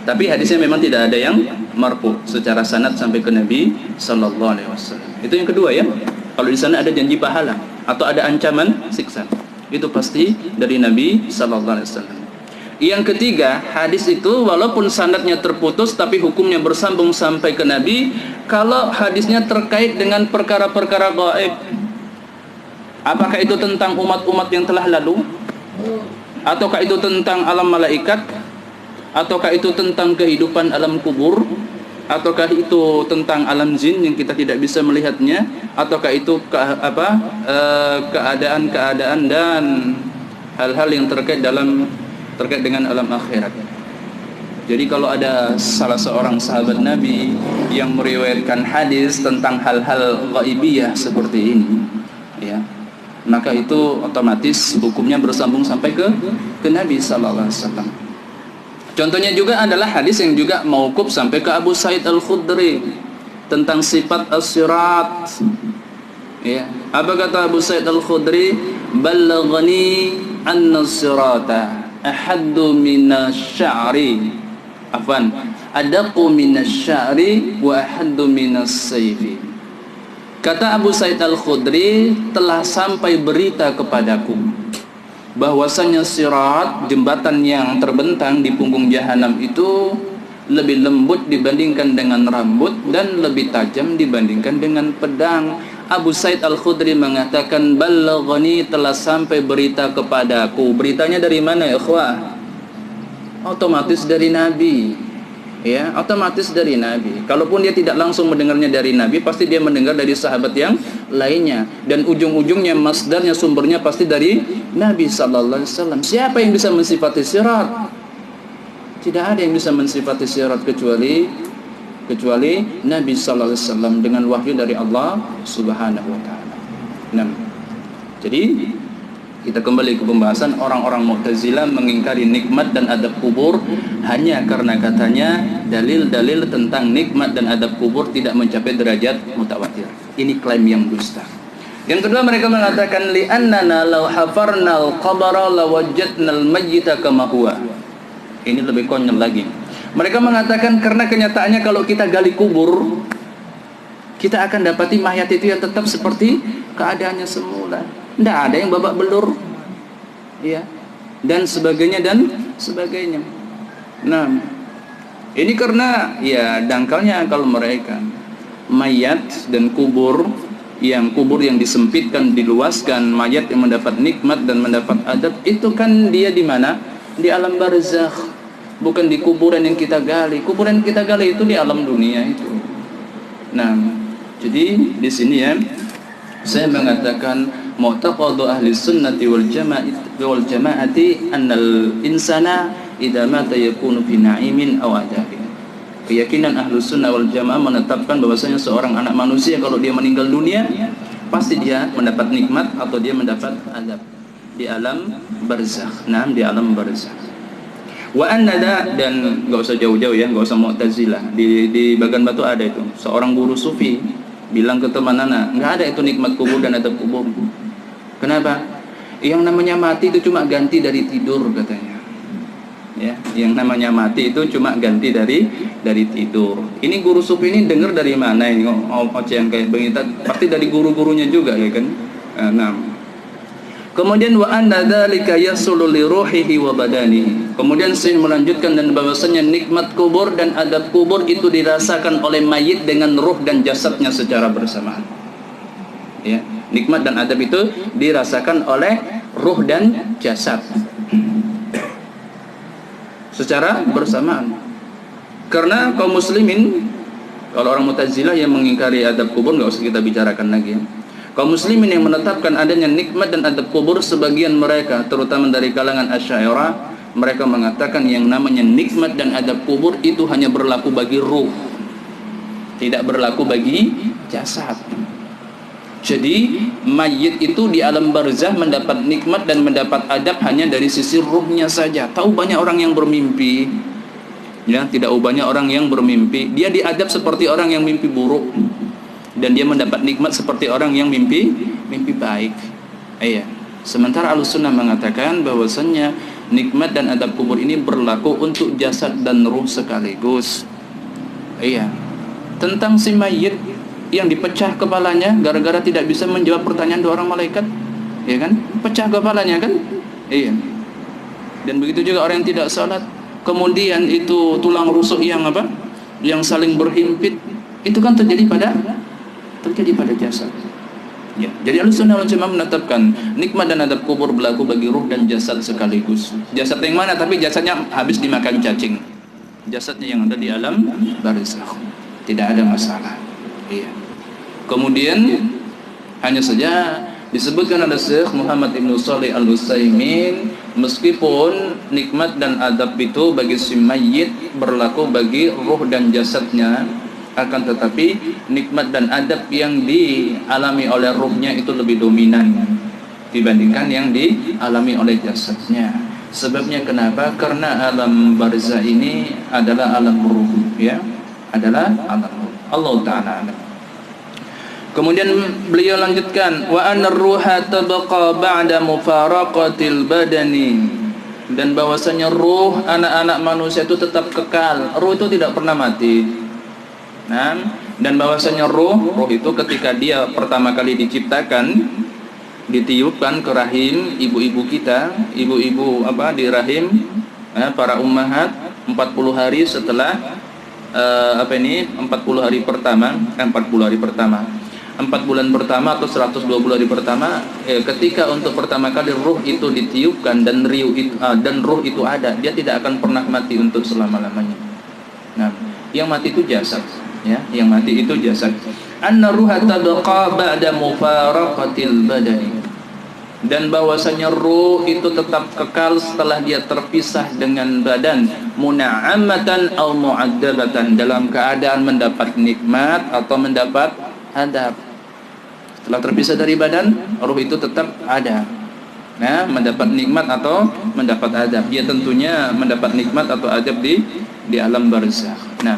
[SPEAKER 1] tapi hadisnya memang tidak ada yang marfu secara sanad sampai ke Nabi sallallahu alaihi wasallam. Itu yang kedua ya. Kalau di sana ada janji pahala atau ada ancaman siksa, itu pasti dari Nabi sallallahu alaihi wasallam. Yang ketiga, hadis itu walaupun sanadnya terputus tapi hukumnya bersambung sampai ke Nabi kalau hadisnya terkait dengan perkara-perkara gaib. Apakah itu tentang umat-umat yang telah lalu? Ataukah itu tentang alam malaikat? Ataukah itu tentang kehidupan alam kubur? Ataukah itu tentang alam jin yang kita tidak bisa melihatnya? Ataukah itu keadaan-keadaan dan hal-hal yang terkait dengan alam akhirat? Jadi kalau ada salah seorang sahabat Nabi yang meriwayatkan hadis tentang hal-hal ghaibiyah seperti ini, ya, maka itu otomatis hukumnya bersambung sampai ke Nabi sallallahu alaihi wasallam. Contohnya juga adalah hadis yang juga mauquf sampai ke Abu Sa'id Al-Khudri tentang sifat as-sirat. Ya, apa kata Abu Sa'id Al-Khudri? Ballaghani anna as-sirata ahaddu minasy-sya'ri. Adaqu minasy-sya'ri wa ahaddu minas-sayfi. Kata Abu Sa'id Al-Khudri, telah sampai berita kepadaku bahwasanya sirat, jembatan yang terbentang di punggung jahanam itu lebih lembut dibandingkan dengan rambut dan lebih tajam dibandingkan dengan pedang. Abu Sa'id Al-Khudri mengatakan, ballaghani, telah sampai berita kepadaku. Beritanya dari mana ya ikhwah? Otomatis dari Nabi. Ya, otomatis dari Nabi. Kalaupun dia tidak langsung mendengarnya dari Nabi, pasti dia mendengar dari sahabat yang lainnya. Dan ujung-ujungnya masdarnya, sumbernya pasti dari Nabi sallallahu alaihi wasallam. Siapa yang bisa mensifati sirat? Tidak ada yang bisa mensifati sirat kecuali Nabi sallallahu alaihi wasallam dengan wahyu dari Allah Subhanahu wa taala. Nah, jadi kita kembali ke pembahasan orang-orang Mu'tazilah mengingkari nikmat dan adab kubur hanya karena katanya dalil-dalil tentang nikmat dan adab kubur tidak mencapai derajat mutawatir. Ini klaim yang dusta. Yang kedua, mereka mengatakan li'annana law hafarnal qabara lawajadnal mayyita kama huwa. Ini lebih konyol lagi. Mereka mengatakan karena kenyataannya kalau kita gali kubur, kita akan dapati mayat itu yang tetap seperti keadaannya semula. Tidak ada yang babak belur, ya, dan sebagainya. Nah, ini karena ya dangkalnya kalau mereka mayat dan kubur yang disempitkan, diluaskan, mayat yang mendapat nikmat dan mendapat adab itu kan dia di mana? Di alam barzakh, bukan di kuburan yang kita gali. Kuburan yang kita gali itu di alam dunia itu. Nah, jadi di sini ya saya mengatakan mu'taqadu ahli sunnati wal jama'ati annal insana idza mata yakunu fi na'imin aw adabin. Keyakinan ahli sunnah wal jamaah menetapkan bahwasanya seorang anak manusia kalau dia meninggal dunia pasti dia mendapat nikmat atau dia mendapat adab di alam barzakh. Nah, di alam barzakh. Wa annada, dan enggak usah jauh-jauh ya, enggak usah Mu'tazilah. Di Bagan Batu ada itu seorang guru sufi bilang ke teman anak, enggak ada itu nikmat kubur dan adab kubur. Kenapa? Yang namanya mati itu cuma ganti dari tidur katanya. Ya, yang namanya mati itu cuma ganti dari tidur. Ini guru sufi ini dengar dari mana ini ocehan kayak begitu? Pasti dari guru-gurunya juga ya kan. Nah, kemudian wa anna dzalika yasulu li ruhihi wa badanihi. Kemudian saya melanjutkan dan bahwasanya nikmat kubur dan adab kubur itu dirasakan oleh mayit dengan ruh dan jasadnya secara bersamaan. Ya, nikmat dan adab itu dirasakan oleh ruh dan jasad secara bersamaan. Karena kaum muslimin, kalau orang Mu'tazilah yang mengingkari adab kubur enggak usah kita bicarakan lagi ya. Kaum muslimin yang menetapkan adanya nikmat dan adab kubur, sebagian mereka terutama dari kalangan Asy'ariyah, mereka mengatakan yang namanya nikmat dan adab kubur itu hanya berlaku bagi ruh, tidak berlaku bagi jasad. Jadi mayit itu di alam barzah mendapat nikmat dan mendapat adab hanya dari sisi ruhnya saja. Tahu banyak orang yang bermimpi, ya, tidak banyak orang yang bermimpi dia diadab seperti orang yang mimpi buruk, dan dia mendapat nikmat seperti orang yang mimpi baik. Iya. Sementara Ahlussunnah mengatakan bahwasannya nikmat dan adab kubur ini berlaku untuk jasad dan ruh sekaligus. Iya. Tentang si mayit yang dipecah kepalanya gara-gara tidak bisa menjawab pertanyaan dua orang malaikat, ya kan? Pecah kepalanya kan? Iya. Dan begitu juga orang yang tidak salat, kemudian itu tulang rusuk yang apa? Yang saling berhimpit, itu kan terjadi pada jasad. Ya. Jadi Ahlussunnah wal Jamaah menetapkan nikmat dan adab kubur berlaku bagi ruh dan jasad sekaligus. Jasad yang mana? Tapi jasadnya habis dimakan cacing. Jasadnya yang ada di alam barzakh. Tidak ada masalah. Iya. Kemudian hanya saja disebutkan oleh Syekh Muhammad Ibn Shalih Al-Utsaimin, meskipun nikmat dan adab itu bagi si mayit berlaku bagi ruh dan jasadnya, akan tetapi nikmat dan adab yang dialami oleh ruhnya itu lebih dominan dibandingkan yang dialami oleh jasadnya. Sebabnya kenapa? Karena alam barzakh ini adalah alam ruh, ya, adalah alam ruh. Allah Ta'ala alam. Kemudian beliau lanjutkan, wa anna ruha tabqa ba'da mufaraqatil badani, dan bahwasanya ruh anak-anak manusia itu tetap kekal. Ruh itu tidak pernah mati. Nah, dan bahwasanya ruh itu ketika dia pertama kali diciptakan, ditiupkan ke rahim ibu-ibu kita, ibu-ibu di rahim para ummahat 40 hari setelah 40 hari pertama, 4 bulan pertama atau 120 hari pertama, ketika untuk pertama kali ruh itu ditiupkan dan ruh itu ada, dia tidak akan pernah mati untuk selama-lamanya. Nah, yang mati itu jasad, ya, yang mati itu jasad. Anna ruha tabqa ba'da mufaraqatil badani, dan bahwasanya ruh itu tetap kekal setelah dia terpisah dengan badan, muna'amatan aw mu'addabatan, dalam keadaan mendapat nikmat atau mendapat adab. Setelah terpisah dari badan, ruh itu tetap ada. Nah, mendapat nikmat atau mendapat adab. Dia tentunya mendapat nikmat atau adab di alam barzakh. Nah,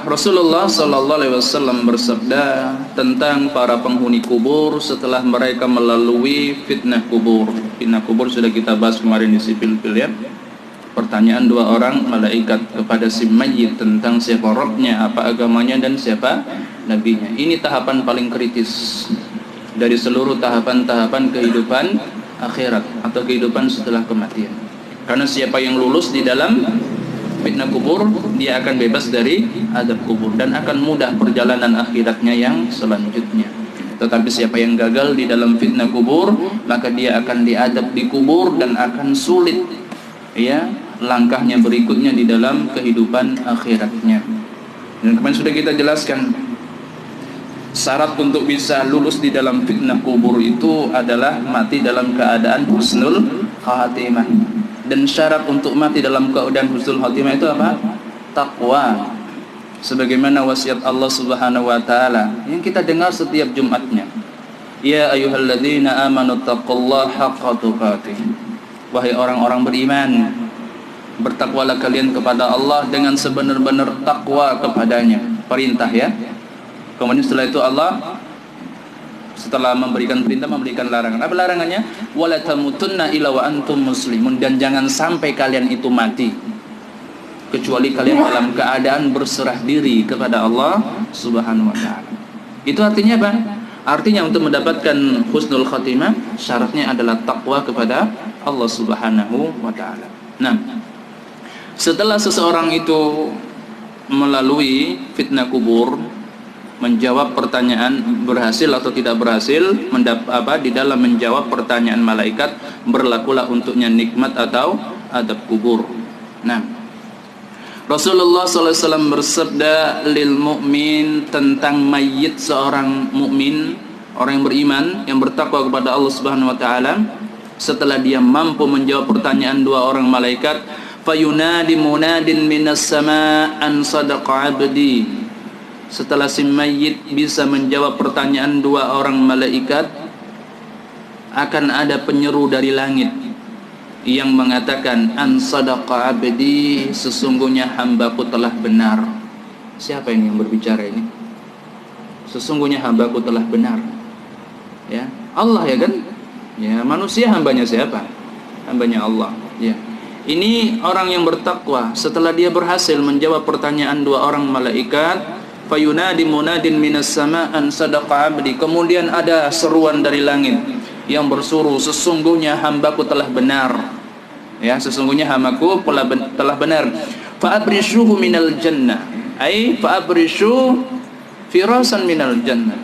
[SPEAKER 1] Rasulullah sallallahu alaihi wasallam bersabda tentang para penghuni kubur setelah mereka melalui fitnah kubur. Fitnah kubur sudah kita bahas kemarin di sipil-pil, ya. Pertanyaan dua orang malaikat kepada si mayit tentang siapa Rabbnya, apa agamanya, dan siapa nabinya. Ini tahapan paling kritis dari seluruh tahapan-tahapan kehidupan akhirat atau kehidupan setelah kematian. Karena siapa yang lulus di dalam fitnah kubur, dia akan bebas dari adab kubur dan akan mudah perjalanan akhiratnya yang selanjutnya. Tetapi siapa yang gagal di dalam fitnah kubur, maka dia akan diadab di kubur dan akan sulit, ya, langkahnya berikutnya di dalam kehidupan akhiratnya. Dan kemarin sudah kita jelaskan, syarat untuk bisa lulus di dalam fitnah kubur itu adalah mati dalam keadaan husnul khatimah. Dan syarat untuk mati dalam keadaan husnul khatimah itu apa? Taqwa. Sebagaimana wasiat Allah Subhanahu wa taala yang kita dengar setiap Jumatnya. Ya ayyuhalladzina amanu taqullaha haqqa tuqatih. Wahai orang-orang beriman, bertakwalah kalian kepada Allah dengan sebenar-benar takwa kepadanya. Perintah, ya. Kemudian setelah itu Allah setelah memberikan perintah memberikan larangan. Apa larangannya? Wala tamutunna illa wa antum muslimun, dan jangan sampai kalian itu mati kecuali kalian dalam keadaan berserah diri kepada Allah Subhanahu wa taala. Itu artinya apa? Artinya untuk mendapatkan husnul khatimah syaratnya adalah takwa kepada Allah Subhanahu wa taala. Nah, setelah seseorang itu melalui fitnah kubur, menjawab pertanyaan berhasil atau tidak berhasil, di dalam menjawab pertanyaan malaikat, berlakulah untuknya nikmat atau adab kubur. Nah, Rasulullah SAW bersabda lil mu'min tentang mayit seorang mukmin, orang yang beriman, yang bertakwa kepada Allah Subhanahu wa taala, setelah dia mampu menjawab pertanyaan dua orang malaikat, fayunadi munadin minas sama an sadaqa abdi. Setelah si mayit bisa menjawab pertanyaan dua orang malaikat, akan ada penyeru dari langit yang mengatakan, an sadaqa abdi, sesungguhnya hambaku telah benar. Siapa ini yang berbicara ini? Sesungguhnya hambaku telah benar, ya, Allah, ya kan? Ya, manusia hambanya siapa? Hambanya Allah. Ya. Ini orang yang bertakwa setelah dia berhasil menjawab pertanyaan dua orang malaikat, fayunadi munadin minas sama an sadaqa abdi. Kemudian ada seruan dari langit yang bersuruh, sesungguhnya hambaku telah benar. Ya, sesungguhnya hambaku telah benar. Fa abrishuhu minal jannah. Ai fa abrishu firasan minal jannah.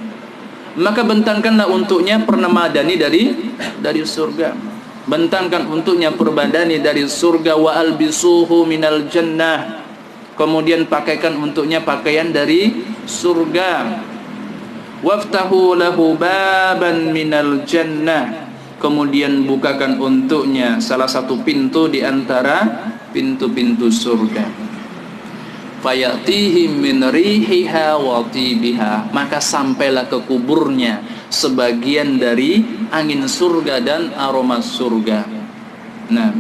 [SPEAKER 1] Maka bentangkanlah untuknya permadani dari surga. Bentangkan untuknya perbadani dari surga, wa albisuhu minal jannah. Kemudian pakaikan untuknya pakaian dari surga. Waftahu lahu baban minal jannah. Kemudian bukakan untuknya salah satu pintu di antara pintu-pintu surga. Fayatihim min rihiha wa tibiha. Maka sampailah ke kuburnya sebagian dari angin surga dan aroma surga. Nah,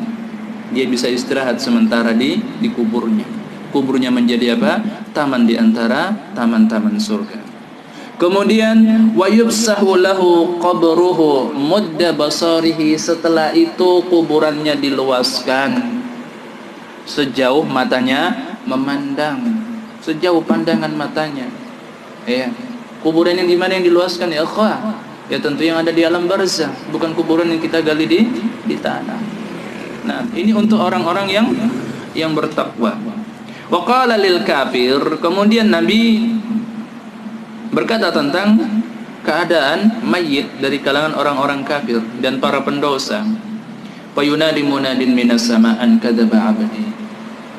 [SPEAKER 1] dia bisa istirahat sementara di kuburnya. Kuburnya menjadi apa? Taman di antara taman-taman surga. Kemudian wa yubsahu lahu qabruhu mudda basarihi. Setelah itu kuburannya diluaskan sejauh matanya memandang, sejauh pandangan matanya. Ya. Kuburan yang dimana yang diluaskan ya akhwah? Ya tentu yang ada di alam barzah, bukan kuburan yang kita gali di tanah. Nah, ini untuk orang-orang yang bertakwa. Wa qala lil kafir, kemudian Nabi berkata tentang keadaan mayit dari kalangan orang-orang kafir dan para pendosa. Fayunadi munadin minas sama an kadzaba abdi.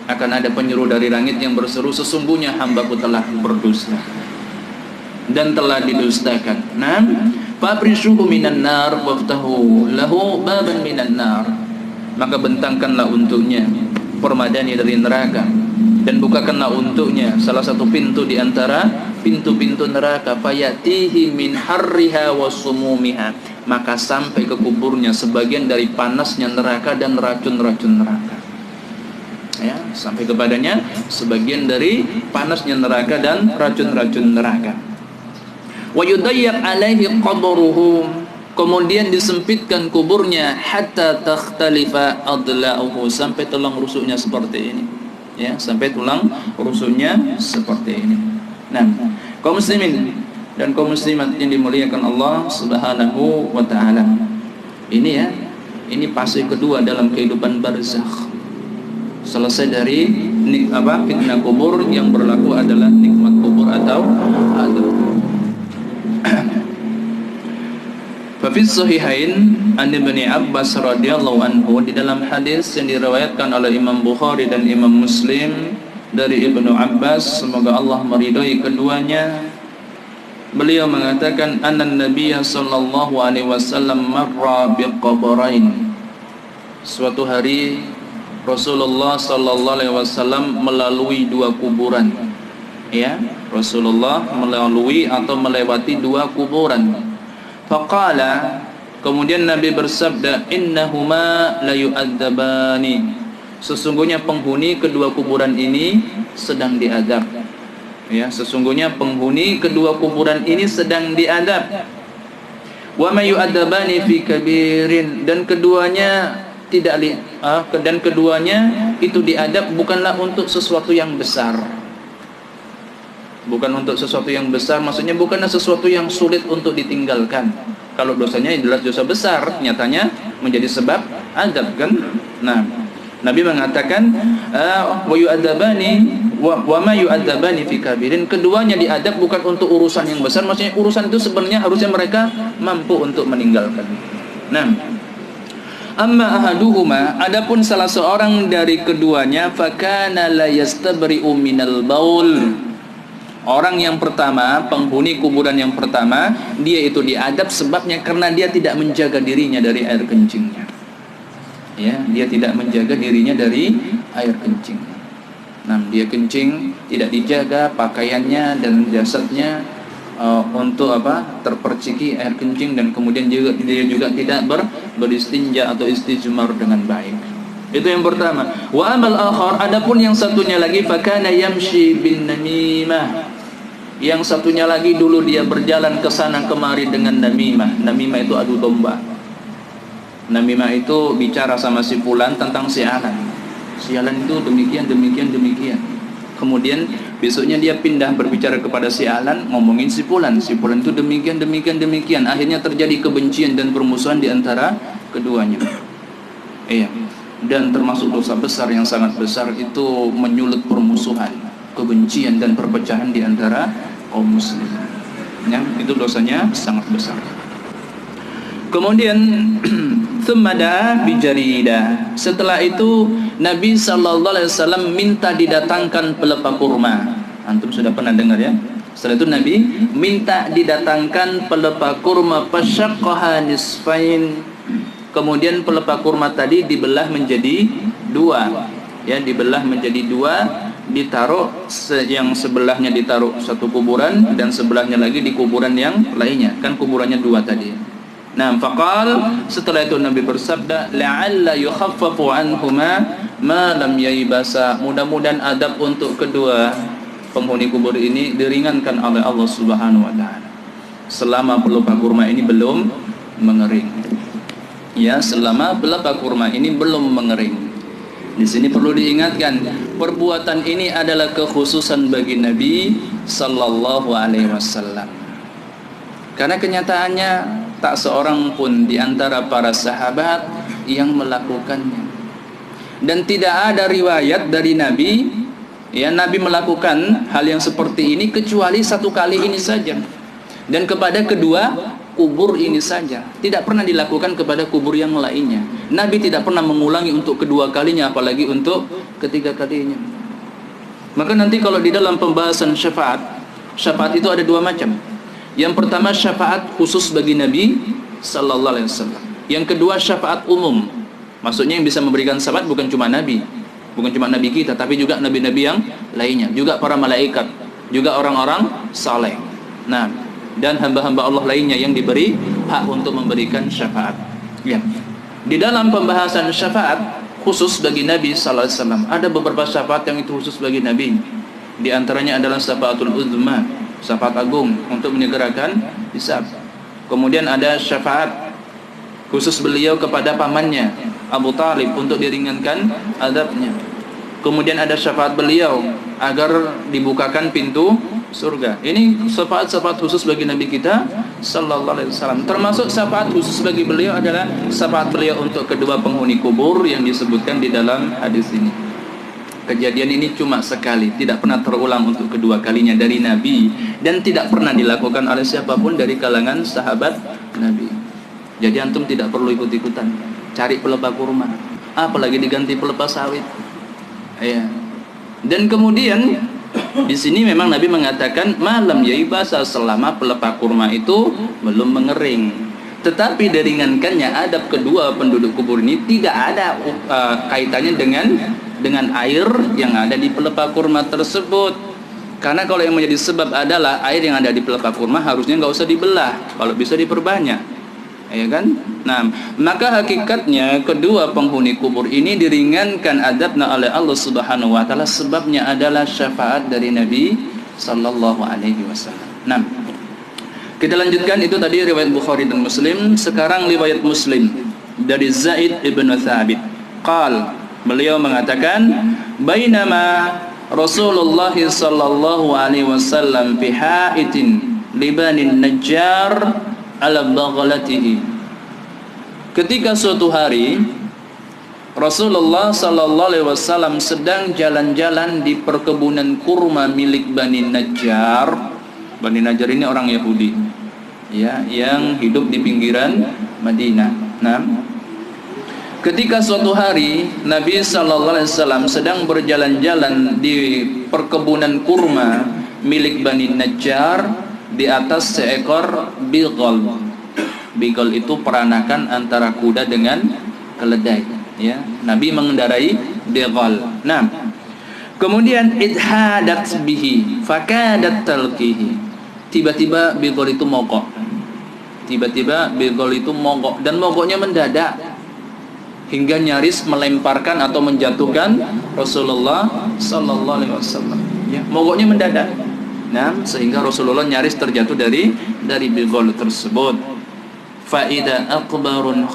[SPEAKER 1] Akan ada penyeru dari langit yang berseru, sesungguhnya hambaku telah berdusta dan telah didustakan. Nah, fabrishuhu minan nar waftahu lahu baban minan nar. Maka bentangkanlah untuknya permadani dari neraka dan bukakanlah untuknya salah satu pintu di antara pintu-pintu neraka. Fayatihi min harriha wa sumumiha. Maka sampai ke kuburnya sebagian dari panasnya neraka dan racun-racun neraka. Ya, sampai kepadanya sebagian dari panasnya neraka dan racun-racun neraka. Wa yudayyak alaihi qabruhu. Kemudian disempitkan kuburnya hatta takhtalifa adla'uhu, sampai tulang rusuknya seperti ini. Ya, sampai tulang rusuknya seperti ini. Nah, kaum muslimin dan kaum muslimat yang dimuliakan Allah Subhanahu wa taala. Ini ya, ini fase kedua dalam kehidupan barzakh. Selesai dari fitnah kubur, yang berlaku adalah nikmat kubur atau adab. Fafis sahihain an Ibnu Abbas radhiyallahu anhu, di dalam hadis yang diriwayatkan oleh Imam Bukhari dan Imam Muslim dari Ibnu Abbas, semoga Allah meridhai keduanya, beliau mengatakan anna Nabiyya sallallahu alaihi wasallam marra biqabrain. Suatu hari Rasulullah sallallahu alaihi wasallam melalui dua kuburan. Ya, Rasulullah melalui atau melewati dua kuburan. Faqala, kemudian Nabi bersabda, innahuma la yu'adzabani. Sesungguhnya penghuni kedua kuburan ini sedang diadab. Ya, sesungguhnya penghuni kedua kuburan ini sedang diadab. Wa may yu'adzabani fi kabirin, dan keduanya itu diadab bukanlah untuk sesuatu yang besar. Bukan untuk sesuatu yang besar, maksudnya bukanlah sesuatu yang sulit untuk ditinggalkan. Kalau dosanya jelas dosa besar, nyatanya menjadi sebab adab kan. Nah, Nabi mengatakan wa yu'adzabani wa ma yu'adzabani fi kabirin. Keduanya diadab bukan untuk urusan yang besar, maksudnya urusan itu sebenarnya harusnya mereka mampu untuk meninggalkan. Nah, amma ahaduhuma, adapun salah seorang dari keduanya, fakana la yastabri'u minal baul. Orang yang pertama, penghuni kuburan yang pertama, dia itu diadab sebabnya karena dia tidak menjaga dirinya dari air kencingnya. Ya, dia tidak menjaga dirinya dari air kencing. Nah, dia kencing tidak dijaga pakaiannya dan jasadnya untuk terperciki air kencing, dan kemudian dia juga tidak beristinja atau istijmar dengan baik. Itu yang pertama. Wa amal akhar, adapun yang satunya lagi, fakana yamshi bin namimah. Yang satunya lagi dulu dia berjalan ke sana kemari dengan namimah. Namimah itu adu domba. Namimah itu bicara sama si fulan tentang si Alan. Si Alan itu demikian. Kemudian besoknya dia pindah berbicara kepada si Alan, ngomongin si fulan. Si fulan itu demikian. Akhirnya terjadi kebencian dan permusuhan di antara keduanya. Iya. Dan termasuk dosa besar yang sangat besar itu menyulut permusuhan, kebencian dan perpecahan di antara kaum muslimin. Ya, itu dosanya sangat besar. Kemudian thumada bijarida. Setelah itu Nabi sallallahu alaihi wasallam minta didatangkan pelepah kurma. Antum sudah pernah dengar ya? Setelah itu Nabi minta didatangkan pelepah kurma fasyaqqaha nisfain. Kemudian pelepah kurma tadi dibelah menjadi dua. Ya, dibelah menjadi dua, ditaruh yang sebelahnya ditaruh satu kuburan dan sebelahnya lagi di kuburan yang lainnya. Kan kuburannya dua tadi. Nah, faqal, setelah itu Nabi bersabda, la'alla yukhaffafu anhuma ma lam yaibasa. Mudah-mudahan adab untuk kedua penghuni kubur ini diringankan oleh Allah Subhanahu wa taala selama pelepah kurma ini belum mengering. Ya, selama pelepah kurma ini belum mengering. Di sini perlu diingatkan, perbuatan ini adalah kekhususan bagi Nabi sallallahu alaihi wasallam. Karena kenyataannya tak seorang pun di antara para sahabat yang melakukannya. Dan tidak ada riwayat dari Nabi, ya, Nabi melakukan hal yang seperti ini kecuali satu kali ini saja. Dan kepada kedua kubur ini saja. Tidak pernah dilakukan kepada kubur yang lainnya. Nabi tidak pernah mengulangi untuk kedua kalinya, apalagi untuk ketiga kalinya. Maka nanti kalau di dalam pembahasan syafaat, syafaat itu ada dua macam. Yang pertama syafaat khusus bagi Nabi sallallahu alaihi wasallam. Yang kedua syafaat umum. Maksudnya yang bisa memberikan syafaat bukan cuma Nabi, bukan cuma Nabi kita, tapi juga nabi-nabi yang lainnya, juga para malaikat, juga orang-orang saleh. Nah, dan hamba-hamba Allah lainnya yang diberi hak untuk memberikan syafaat. Ya. Di dalam pembahasan syafaat khusus bagi Nabi sallallahu alaihi wasallam, ada beberapa syafaat yang itu khusus bagi Nabi. Di antaranya adalah syafaatul uzma, syafaat agung untuk menyegerakan hisab. Kemudian ada syafaat khusus beliau kepada pamannya Abu Talib untuk diringankan azabnya. Kemudian ada syafaat beliau agar dibukakan pintu surga. Ini syafaat-syafaat khusus bagi Nabi kita sallallahu alaihi wasallam. Termasuk syafaat khusus bagi beliau adalah syafaat beliau untuk kedua penghuni kubur yang disebutkan di dalam hadis ini. Kejadian ini cuma sekali, tidak pernah terulang untuk kedua kalinya dari Nabi, dan tidak pernah dilakukan oleh siapapun dari kalangan sahabat Nabi. Jadi antum tidak perlu ikut-ikutan cari pelepah kurma, apalagi diganti pelepah sawit. Ya. Dan kemudian di sini memang Nabi mengatakan malam yaibasa, selama pelepah kurma itu belum mengering. Tetapi diringankannya adab kedua penduduk kubur ini tidak ada kaitannya dengan air yang ada di pelepah kurma tersebut. Karena kalau yang menjadi sebab adalah air yang ada di pelepah kurma harusnya nggak usah dibelah, kalau bisa diperbanyak, ya kan? Nah, maka hakikatnya kedua penghuni kubur ini diringankan adabnya oleh Allah Subhanahu wa taala, sebabnya adalah syafaat dari Nabi sallallahu alaihi wasallam. Nah, kita lanjutkan, itu tadi riwayat Bukhari dan Muslim. Sekarang riwayat Muslim dari Zaid ibn Thabit. Qal, beliau mengatakan, bainama Rasulullah sallallahu alaihi wasallam fi haitin libanin najjar ala baghlatihi. Ketika suatu hari Rasulullah sallallahu alaihi wasallam sedang jalan-jalan di perkebunan kurma milik Bani Najjar. Bani Najjar ini orang Yahudi, ya, yang hidup di pinggiran Madinah. Nah, ketika suatu hari Nabi sallallahu alaihi wasallam sedang berjalan-jalan di perkebunan kurma milik Bani Najjar, di atas seekor bighal. Bighal itu peranakan antara kuda dengan keledai, ya. Nabi mengendarai bighal. Nah, kemudian idhadat bihi fakadat talqihi. Tiba-tiba bighal itu mogok. Tiba-tiba bighal itu mogok, dan mogoknya mendadak hingga nyaris melemparkan atau menjatuhkan Rasulullah sallallahu alaihi wasallam. Ya, mogoknya mendadak. Nah, sehingga Rasulullah nyaris terjatuh dari bighal tersebut. fa idza aqbarun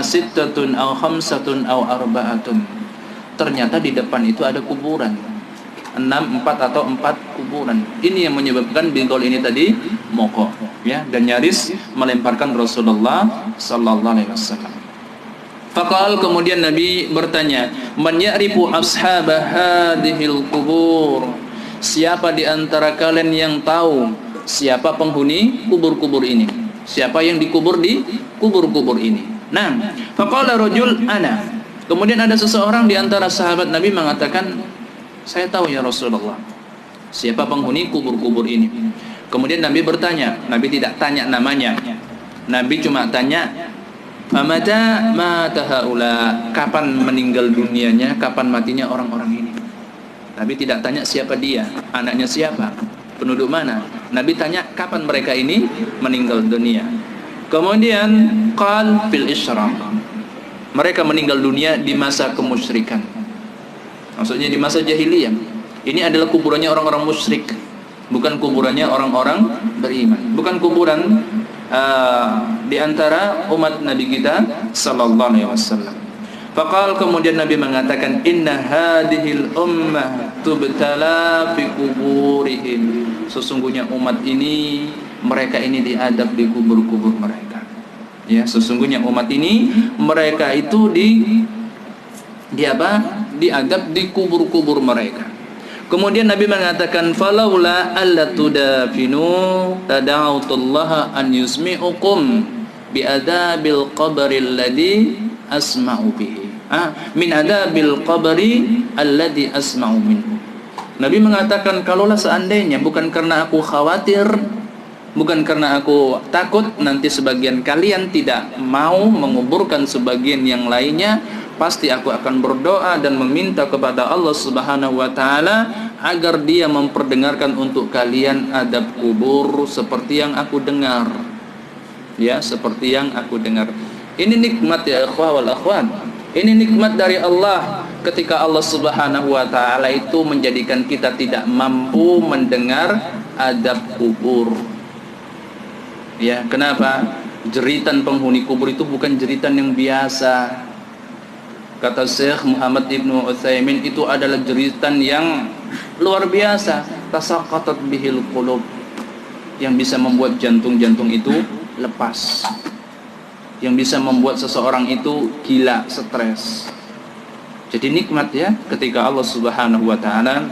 [SPEAKER 1] sittatun aw khamsatun aw arba'atun. Ternyata di depan itu ada kuburan. 4 atau 4 kuburan. Ini yang menyebabkan bingkol ini tadi mogok, ya, dan nyaris melemparkan Rasulullah sallallahu alaihi wasallam. Faqal, kemudian Nabi bertanya, "Man ya'rifu ashab hadhil qubur?" Siapa di antara kalian yang tahu siapa penghuni kubur-kubur ini? Siapa yang dikubur di kubur-kubur ini? Nah, faqala rajul ana. Kemudian ada seseorang di antara sahabat Nabi mengatakan, "Saya tahu ya Rasulullah, siapa penghuni kubur-kubur ini." Kemudian Nabi bertanya, Nabi tidak tanya namanya. Nabi cuma tanya, "Famata mata haula?" Kapan meninggal dunianya, kapan matinya orang-orang ini. Nabi tidak tanya siapa dia, anaknya siapa, penduduk mana. Nabi tanya kapan mereka ini meninggal dunia. Kemudian qal fil isyraq. Mereka meninggal dunia di masa kemusyrikan. Maksudnya di masa jahiliyah. Ini adalah kuburannya orang-orang musyrik, bukan kuburannya orang-orang beriman, bukan kuburan di antara umat Nabi kita sallallahu alaihi wasallam. Faqal, kemudian Nabi mengatakan, "Inna hadhil ummah tubtala fi kuburihim." Sesungguhnya umat ini, mereka ini diadab di kubur-kubur mereka. Ya, sesungguhnya umat ini, mereka itu diadab di kubur-kubur mereka. Kemudian Nabi mengatakan, "Falaula alla tudafinu tada'utullaha an yusmi'ukum bi'adabil qabri alladhi asma'u bihi." Min adabil qabri alladhi asma'u minhu. Nabi mengatakan, kalaulah seandainya bukan karena aku khawatir, bukan karena aku takut nanti sebagian kalian tidak mau menguburkan sebagian yang lainnya, pasti aku akan berdoa dan meminta kepada Allah Subhanahu wa taala agar Dia memperdengarkan untuk kalian adab kubur seperti yang aku dengar. Ya, seperti yang aku dengar. Ini nikmat ya ikhwah wal akhwat. Ini nikmat dari Allah ketika Allah Subhanahu wa taala itu menjadikan kita tidak mampu mendengar adab kubur. Ya, kenapa? Jeritan penghuni kubur itu bukan jeritan yang biasa. Kata Syekh Muhammad Ibnu Utsaimin, itu adalah jeritan yang luar biasa. Tasaqatat bihil qulub, yang bisa membuat jantung-jantung itu lepas, yang bisa membuat seseorang itu gila, stres. Jadi nikmat ya ketika Allah Subhanahu wa taala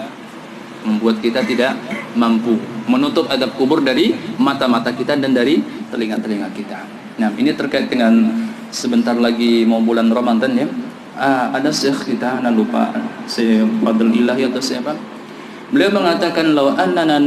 [SPEAKER 1] membuat kita tidak mampu menutup adab kubur dari mata-mata kita dan dari telinga-telinga kita. Nah, ini terkait dengan sebentar lagi mau bulan Ramadan ya. Ada syekh kita, anak lupa, Syekh Fadl Ilahi atau siapa. Beliau mengatakan, law annana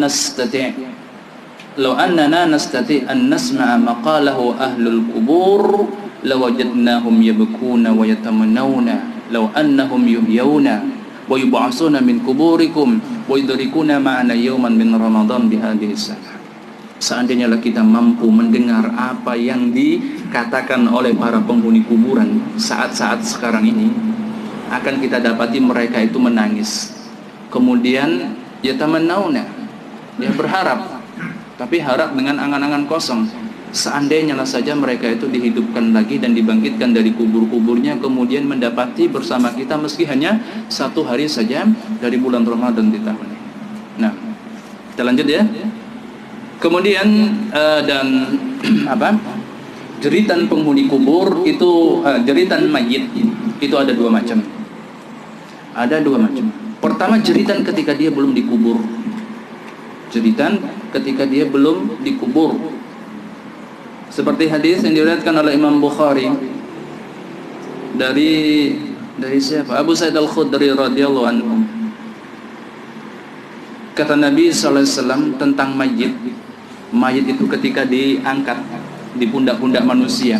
[SPEAKER 1] nastati an nasma'a maqalahu ahlul qubur lawajadnahum yabkuna wa yatamannawna law annahum yuhyawna wa yub'asuna min kuburikum wa yudrikuna ma'ana yawman min Ramadan bihadhihi sana. Seandainya lah kita mampu mendengar apa yang dikatakan oleh para penghuni kuburan saat-saat sekarang ini, akan kita dapati mereka itu menangis. Kemudian yatamannawna, dia berharap, tapi harap dengan angan-angan kosong. Seandainya lah saja mereka itu dihidupkan lagi dan dibangkitkan dari kubur-kuburnya, kemudian mendapati bersama kita meski hanya 1 hari saja dari bulan Ramadan di tahun ini. Nah, kita lanjut ya. Kemudian dan jeritan penghuni kubur itu, jeritan mayit itu ada 2 macam. Ada 2 macam. Pertama, jeritan ketika dia belum dikubur. Jeritan ketika dia belum dikubur. Seperti hadis yang diriwayatkan oleh Imam Bukhari dari siapa? Abu Sa'id Al-Khudri radhiyallahu anhu. Kata Nabi sallallahu alaihi wasallam tentang mayit. Mayit itu ketika diangkat di pundak-pundak manusia,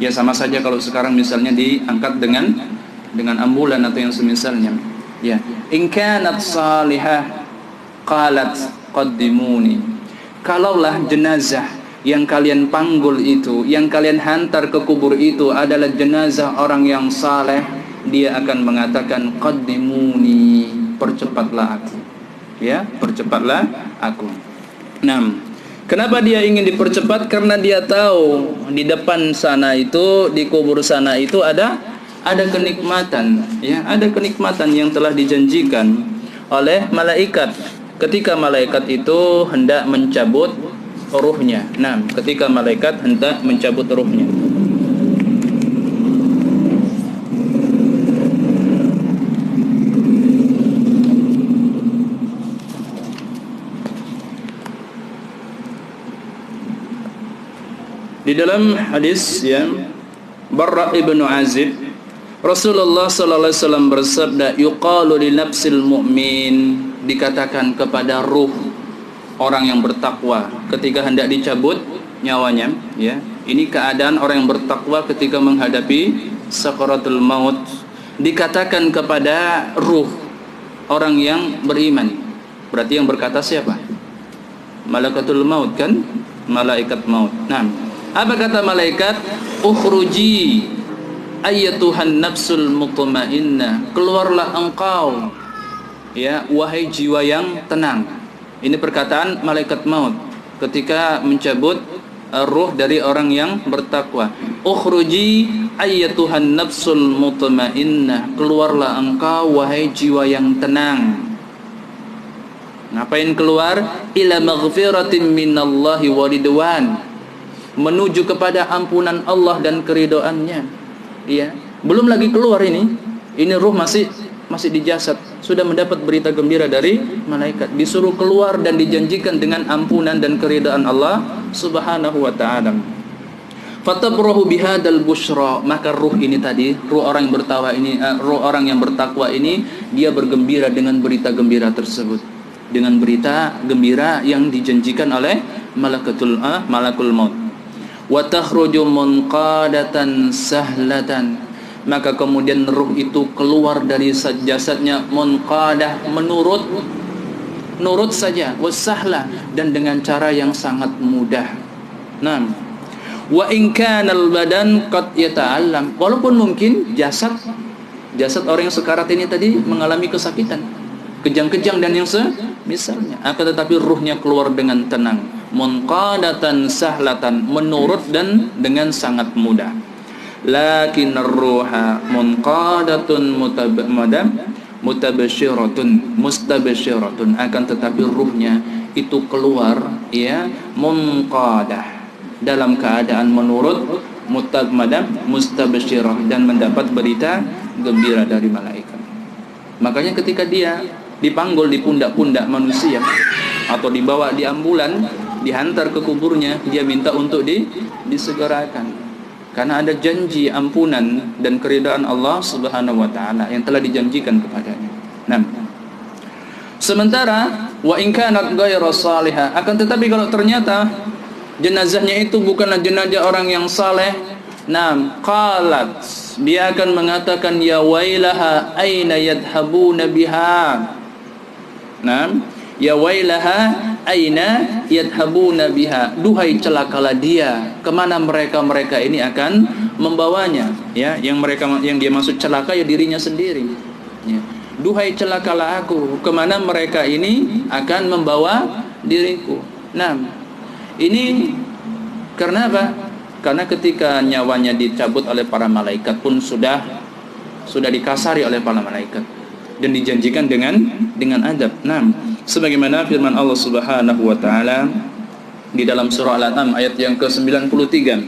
[SPEAKER 1] ya sama saja kalau sekarang misalnya diangkat dengan ambulan atau yang semisalnya. Ya, in kanat salihah qalat qaddimuni. Kalaulah jenazah yang kalian panggul itu, yang kalian hantar ke kubur itu adalah jenazah orang yang saleh, dia akan mengatakan qaddimuni, percepatlah aku. Ya, percepatlah aku. 6. Kenapa dia ingin dipercepat? Karena dia tahu di depan sana itu, di kubur sana itu ada kenikmatan, ya, ada kenikmatan yang telah dijanjikan oleh malaikat ketika malaikat itu hendak mencabut ruhnya. Nah, ketika malaikat hendak mencabut ruhnya. Di dalam hadis ya Barra ibnu Azib, Rasulullah sallallahu alaihi wasallam bersabda, yuqalu li nafsil mu'min, dikatakan kepada ruh orang yang bertakwa ketika hendak dicabut nyawanya, ya. Ini keadaan orang yang bertakwa ketika menghadapi sakaratul maut. Dikatakan kepada ruh orang yang beriman. Berarti yang berkata siapa? Malakatul maut kan? Malaikat maut. Nah, apa kata malaikat? Ukhruji ayyatuhan nafsul mutmainnah, keluarlah engkau, ya, wahai jiwa yang tenang. Ini perkataan malaikat maut ketika mencabut ruh dari orang yang bertakwa. Ukhruji ayyatuhan nafsul mutmainnah, keluarlah engkau wahai jiwa yang tenang. Ngapain keluar? Ila maghfiratin minallahi wa ridwan, menuju kepada ampunan Allah dan keridhaannya. Ya, belum lagi keluar ini ruh masih di jasad, sudah mendapat berita gembira dari malaikat, disuruh keluar dan dijanjikan dengan ampunan dan keridhaan Allah Subhanahu wa taala. Fatabrahu bihadzal busyra, maka ruh ini tadi, ruh orang yang bertakwa ini, dia bergembira dengan berita gembira tersebut, dengan berita gembira yang dijanjikan oleh malakul maut. Wa takhruju munqadatan sahlatan, maka kemudian ruh itu keluar dari jasadnya munqadah, menurut saja, wasahla, dan dengan cara yang sangat mudah. Nah, wa in kana al-badan qad yata'allam, walaupun mungkin jasad orang yang sekarat ini tadi mengalami kesakitan, kejang-kejang dan yang misalnya, akan tetapi ruhnya keluar dengan tenang, munqadatan sahlatan, menurut dan dengan sangat mudah. Lakin ar-ruha munqadatun mustabsyiratun, akan tetapi ruhnya itu keluar, ya, munqadah, dalam keadaan menurut, mustabsyirah, dan mendapat berita gembira dari malaikat. Makanya ketika dia dipanggul di pundak-pundak manusia atau dibawa di ambulan, dihantar ke kuburnya, dia minta untuk disegerakan, karena ada janji ampunan dan keridhaan Allah Subhanahu wa taala yang telah dijanjikan kepadanya. Nah, sementara wa in kanat ghayra salihah, akan tetapi kalau ternyata jenazahnya itu bukanlah jenazah orang yang saleh, nah, qalat, dia akan mengatakan, ya wailaha aina yadhabuna biha. Nah, ya wailaha aina yadhabuna biha, duhai celakalah dia, kemana mereka ini akan membawanya, ya, yang dia maksud celaka ya dirinya sendiri, ya. Duhai celakalah aku, kemana mereka ini akan membawa diriku. Nah, ini karena apa? Karena ketika nyawanya dicabut oleh para malaikat pun sudah dikasari oleh para malaikat dan dijanjikan dengan adab. Nah, sebagaimana firman Allah Subhanahu wa taala di dalam surah Al-An'am ayat yang ke-93.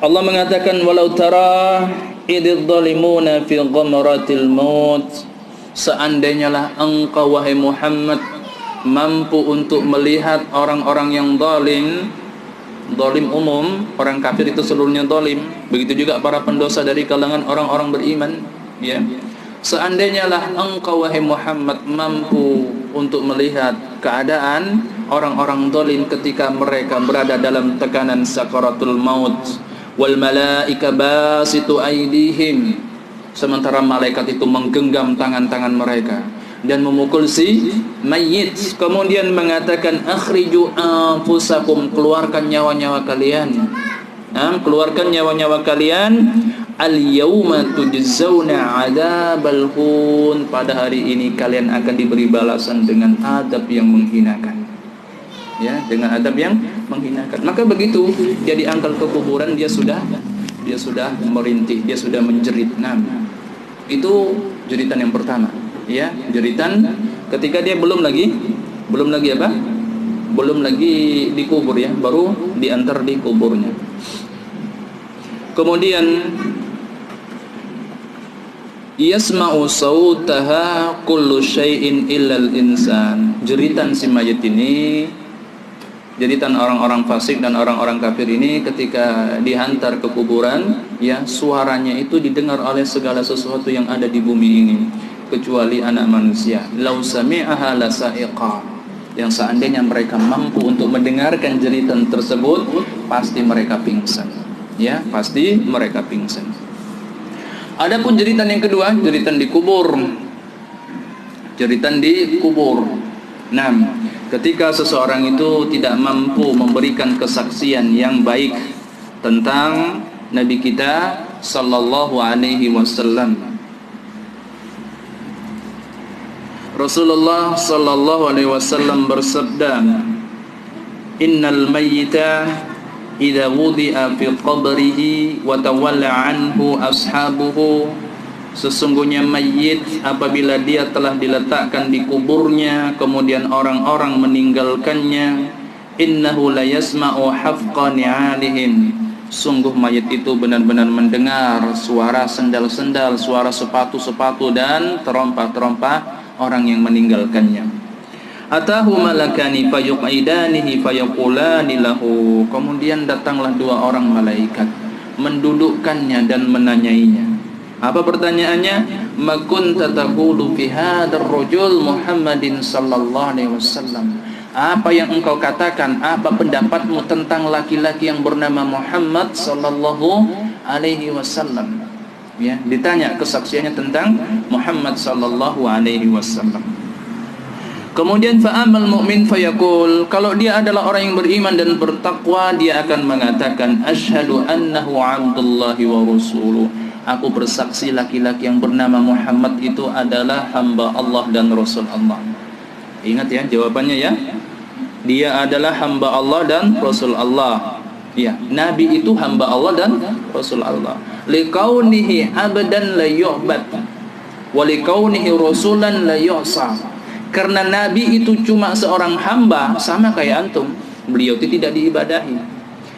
[SPEAKER 1] Allah mengatakan, walau tara idz zalimuna fi ghamratil maut, seandainya lah engkau wahai Muhammad mampu untuk melihat orang-orang yang zalim umum, orang kafir itu seluruhnya zalim, begitu juga para pendosa dari kalangan orang-orang beriman, ya. Seandainya lah engkau wahai Muhammad mampu untuk melihat keadaan orang-orang zalim ketika mereka berada dalam tekanan sakaratul maut, wal malaika basitu aydihim, sementara malaikat itu menggenggam tangan-tangan mereka dan memukul si mayit, kemudian mengatakan, akhriju anfusakum, keluarkan nyawa-nyawa kalian, keluarkan nyawa-nyawa kalian, al-yawma tujzauna adzabal hun, pada hari ini kalian akan diberi balasan dengan adab yang menghinakan. ya, dengan adab yang menghinakan. Maka begitu dia diangkat ke kuburan, dia sudah merintih, dia sudah menjerit. Nah, itu jeritan yang pertama, ya, jeritan ketika dia belum lagi apa? Belum lagi dikubur, ya, baru diantar di kuburnya. Kemudian yasma'u sautaha kullu syai'in illal insan. Jeritan si mayit ini, jeritan orang-orang fasik dan orang-orang kafir ini ketika dihantar ke kuburan, ya, suaranya itu didengar oleh segala sesuatu yang ada di bumi ini kecuali anak manusia. Lau sami'aha lasa'iqa. Yang seandainya mereka mampu untuk mendengarkan jeritan tersebut, pasti mereka pingsan. Ya, pasti mereka pingsan. Adapun jeritan yang kedua, jeritan di kubur. Jeritan di kubur. Nah, ketika seseorang itu tidak mampu memberikan kesaksian yang baik tentang Nabi kita sallallahu alaihi wasallam. Rasulullah sallallahu alaihi wasallam bersabda, "Innal mayyita idza wudi'a fi qabrihi wa tawalla anhu ashabuhu." Sesungguhnya mayit apabila dia telah diletakkan di kuburnya kemudian orang-orang meninggalkannya, innahu la yasma'u hafqa ni'alihim. Sungguh mayit itu benar-benar mendengar suara sendal-sendal, suara sepatu-sepatu dan terompa-terompa orang yang meninggalkannya. Atahu malakani fayuqidanihi fayaqulani lahu. Kemudian datanglah dua orang malaikat mendudukkannya dan menanyainya. Apa pertanyaannya? Ma kunta taqulu fi hadzal rajul Muhammadin sallallahu alaihi wasallam. Apa yang engkau katakan, apa pendapatmu tentang laki-laki yang bernama Muhammad sallallahu alaihi wasallam? Ya, ditanya kesaksiannya tentang Muhammad sallallahu alaihi wasallam. Kemudian fa'amal mu'min fayaqul, kalau dia adalah orang yang beriman dan bertakwa, dia akan mengatakan asyhadu annahu abdullahi wa rasuluh. Aku bersaksi laki-laki yang bernama Muhammad itu adalah hamba Allah dan Rasul Allah. Ingat ya jawabannya ya. Dia adalah hamba Allah dan Rasul Allah. Ya, Nabi itu hamba Allah dan Rasul Allah. Liqaunihi abdan la yu'bad wa liqaunihi rasulan la yu'sa. Karena Nabi itu cuma seorang hamba, sama kayak antum. Beliau itu tidak diibadahi,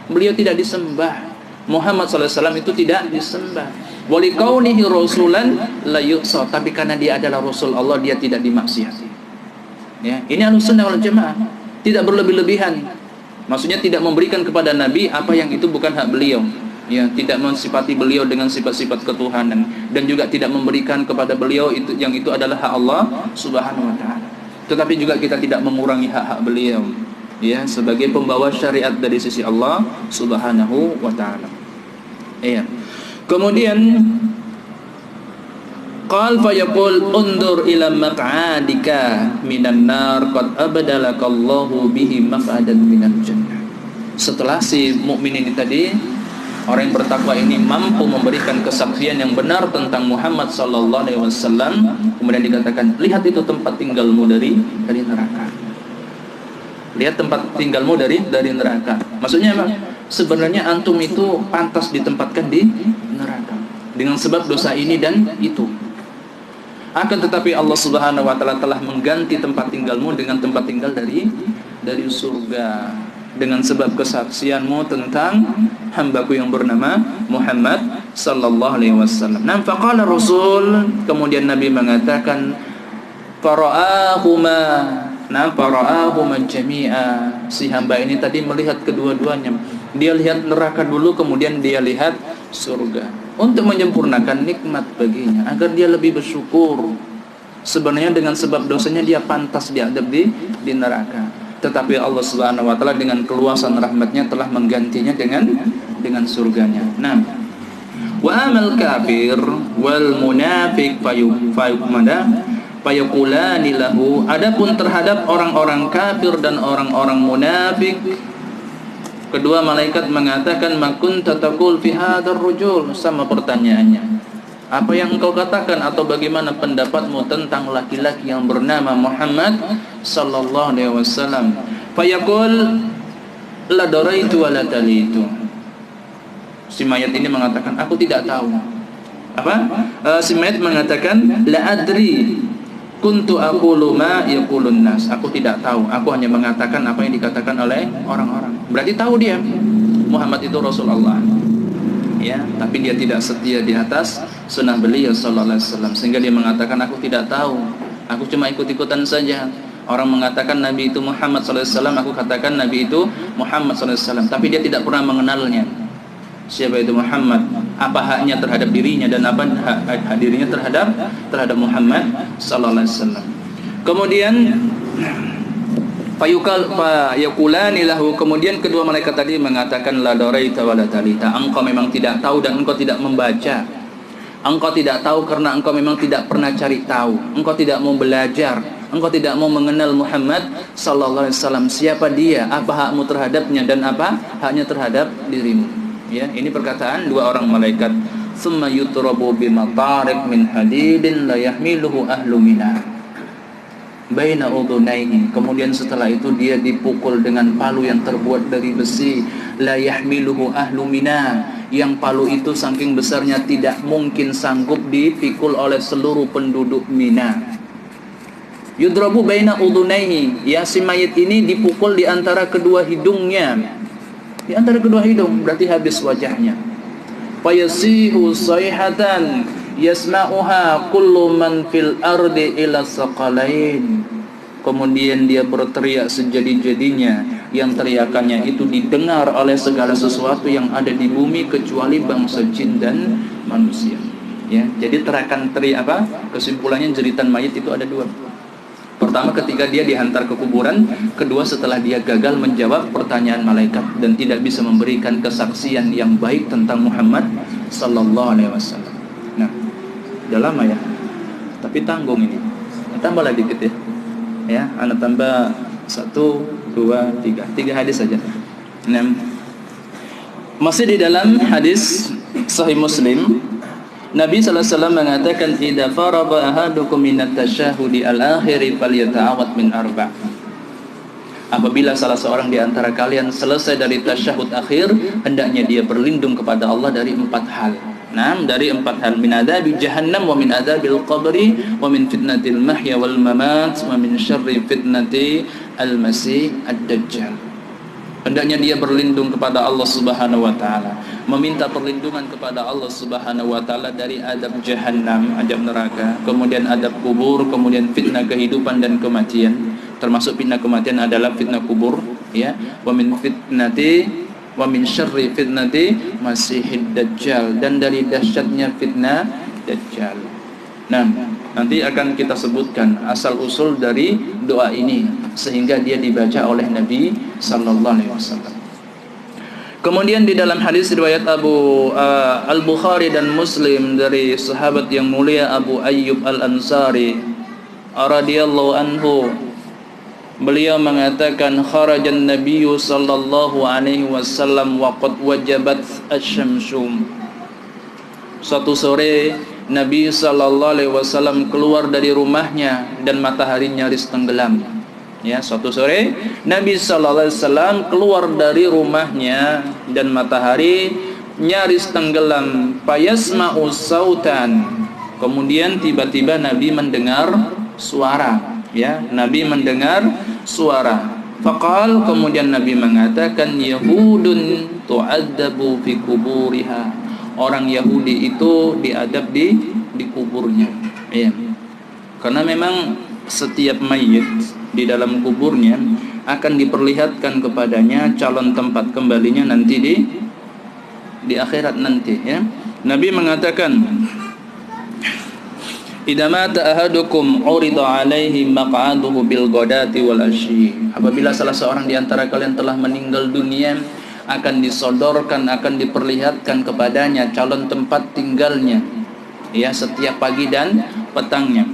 [SPEAKER 1] beliau tidak disembah. Muhammad SAW itu tidak disembah. Walikaunihi rasulan la yu'sa, tapi karena dia adalah Rasul Allah, dia tidak dimaksiati. Ya, ini Ahlussunnah wal Jamaah, tidak berlebih-lebihan. Maksudnya tidak memberikan kepada Nabi apa yang itu bukan hak beliau. Ya, tidak mensifati beliau dengan sifat-sifat ketuhanan, dan juga tidak memberikan kepada beliau itu yang itu adalah hak Allah Subhanahu wa taala. Tetapi juga kita tidak mengurangi hak-hak beliau, ya, sebagai pembawa syariat dari sisi Allah Subhanahu wa taala. Iya. Kemudian qal fa yaqul undur ila maq'adika minan nar qad abdalakallahu bihi maq'adan minal jannah. Setelah si mukmin ini tadi, orang yang bertakwa ini mampu memberikan kesaksian yang benar tentang Muhammad sallallahu alaihi wasallam, kemudian dikatakan, lihat itu tempat tinggalmu dari neraka. Lihat tempat tinggalmu dari neraka. Maksudnya apa? Sebenarnya antum itu pantas ditempatkan di neraka dengan sebab dosa ini dan itu. Akan tetapi Allah Subhanahu wa taala telah mengganti tempat tinggalmu dengan tempat tinggal dari surga, dengan sebab kesaksianmu tentang hambaku yang bernama Muhammad sallallahu alaihi wasallam. Nah, faqala Rasul, kemudian Nabi mengatakan fara'ahuma, jami'a. Si hamba ini tadi melihat kedua-duanya. Dia lihat neraka dulu, kemudian dia lihat surga, untuk menyempurnakan nikmat baginya agar dia lebih bersyukur. Sebenarnya dengan sebab dosanya dia pantas diadab di neraka. Tetapi Allah Subhanahu wa taala dengan keluasan rahmatnya telah menggantinya dengan surganya. Nah, wa amal kafir wal munafiq fayaqulani lahu. Adapun terhadap orang-orang kafir dan orang-orang munafik, kedua malaikat mengatakan makun tatakul fi hadzal rajul. Sama pertanyaannya, apa yang engkau katakan atau bagaimana pendapatmu tentang laki-laki yang bernama Muhammad sallallahu alaihi wasallam? Fayaqul la daraitu wa la talitu. Si mayat ini mengatakan, aku tidak tahu. Si mayat mengatakan, la adri kuntu aqulu ma yaqulun nas. Aku tidak tahu, aku hanya mengatakan apa yang dikatakan oleh orang-orang. Berarti tahu dia Muhammad itu Rasulullah. Ya, tapi dia tidak setia di atas sunnah beliau sallallahu alaihi wasallam, sehingga dia mengatakan aku tidak tahu, aku cuma ikut-ikutan saja. Orang mengatakan Nabi itu Muhammad sallallahu alaihi wasallam, aku katakan Nabi itu Muhammad sallallahu alaihi wasallam, tapi dia tidak pernah mengenalnya. Siapa itu Muhammad? Apa haknya terhadap dirinya dan apa hak dirinya terhadap Muhammad sallallahu alaihi wasallam. Kemudian fayaqulani lahu, kemudian kedua malaikat tadi mengatakan la daraita wa la talita, engkau memang tidak tahu dan engkau tidak membaca. Engkau tidak tahu karena engkau memang tidak pernah cari tahu. Engkau tidak mau belajar, engkau tidak mau mengenal Muhammad sallallahu alaihi wasallam. Siapa dia? Apa hakmu terhadapnya dan apa haknya terhadap dirimu? Ya, ini perkataan dua orang malaikat. Tsumma yutrabu bimatarik min hadidin la yahmiluhu ahlu Mina baina udhunaihi. Kemudian setelah itu dia dipukul dengan palu yang terbuat dari besi. La yahmiluhu ahlu Mina, yang palu itu saking besarnya tidak mungkin sanggup dipikul oleh seluruh penduduk Mina. Yudrabu baina udhunaihi, ya, si mayit ini dipukul di antara kedua hidungnya. Di antara kedua hidung, berarti habis wajahnya. Fayasihu sayhatan yasma'uha kullu man fil ardi ila saqalain. Kemudian dia berteriak sejadi-jadinya, yang teriakannya itu didengar oleh segala sesuatu yang ada di bumi kecuali bangsa jin dan manusia. Ya, jadi kesimpulannya jeritan mayit itu ada dua. Pertama ketika dia dihantar ke kuburan, kedua setelah dia gagal menjawab pertanyaan malaikat dan tidak bisa memberikan kesaksian yang baik tentang Muhammad sallallahu alaihi wasallam. Nah, udah lama ya, tapi tanggung ini. Tambah lagi dikit ya. Ya, anak tambah 1, 2, 3 hadis saja. 6. Masih di dalam hadis Sahih Muslim, Nabi sallallahu alaihi wasallam mengatakan, idza faraba ahadukum minat tasyahudi al-akhir falyata'awad min arba'. Apabila salah seorang di antara kalian selesai dari tasyahud akhir, hendaknya dia berlindung kepada Allah dari 4 hal. Dari 4 hal, min adzabi jahannam wa min adzabil qabri wa min fitnatil mahya wal mamat wa min syarri fitnati al-masih ad-dajjal. Hendaknya dia berlindung kepada Allah Subhanahu wa taala, meminta perlindungan kepada Allah Subhanahu wa taala dari adab jahannam, adab neraka, kemudian adab kubur, kemudian fitnah kehidupan dan kematian. Termasuk fitnah kematian adalah fitnah kubur, ya. Wa min syarri fitnati masihid dajjal, dan dari dahsyatnya fitnah dajjal. Nah, nanti akan kita sebutkan asal usul dari doa ini sehingga dia dibaca oleh Nabi sallallahu alaihi wasallam. Kemudian di dalam hadis riwayat Al-Bukhari dan Muslim dari sahabat yang mulia Abu Ayyub Al-Ansari radhiyallahu anhu, beliau mengatakan, kharajan nabiyyu sallallahu alaihi wasallam wa qad wajabat asy-syamsu. Suatu sore Nabi sallallahu alaihi wasallam keluar dari rumahnya dan matahari nyaris tenggelam. Ya, suatu sore Nabi sallallahu alaihi wasallam keluar dari rumahnya dan matahari nyaris tenggelam. Fayasma'u sautan. Kemudian tiba-tiba Nabi mendengar suara. Ya, Nabi mendengar suara. Faqal, kemudian Nabi mengatakan, Yahudun tu'adzabu fi kuburiha. Orang Yahudi itu diadab di kuburnya. Ya. Karena memang setiap mayit di dalam kuburnya akan diperlihatkan kepadanya calon tempat kembalinya nanti di akhirat nanti, ya. Nabi mengatakan, idza mata ahadukum urida alaihi maq'aduhu bil ghadati wal asyi. Apabila salah seorang di antara kalian telah meninggal dunia, akan disodorkan, akan diperlihatkan kepadanya calon tempat tinggalnya, ya, setiap pagi dan petangnya.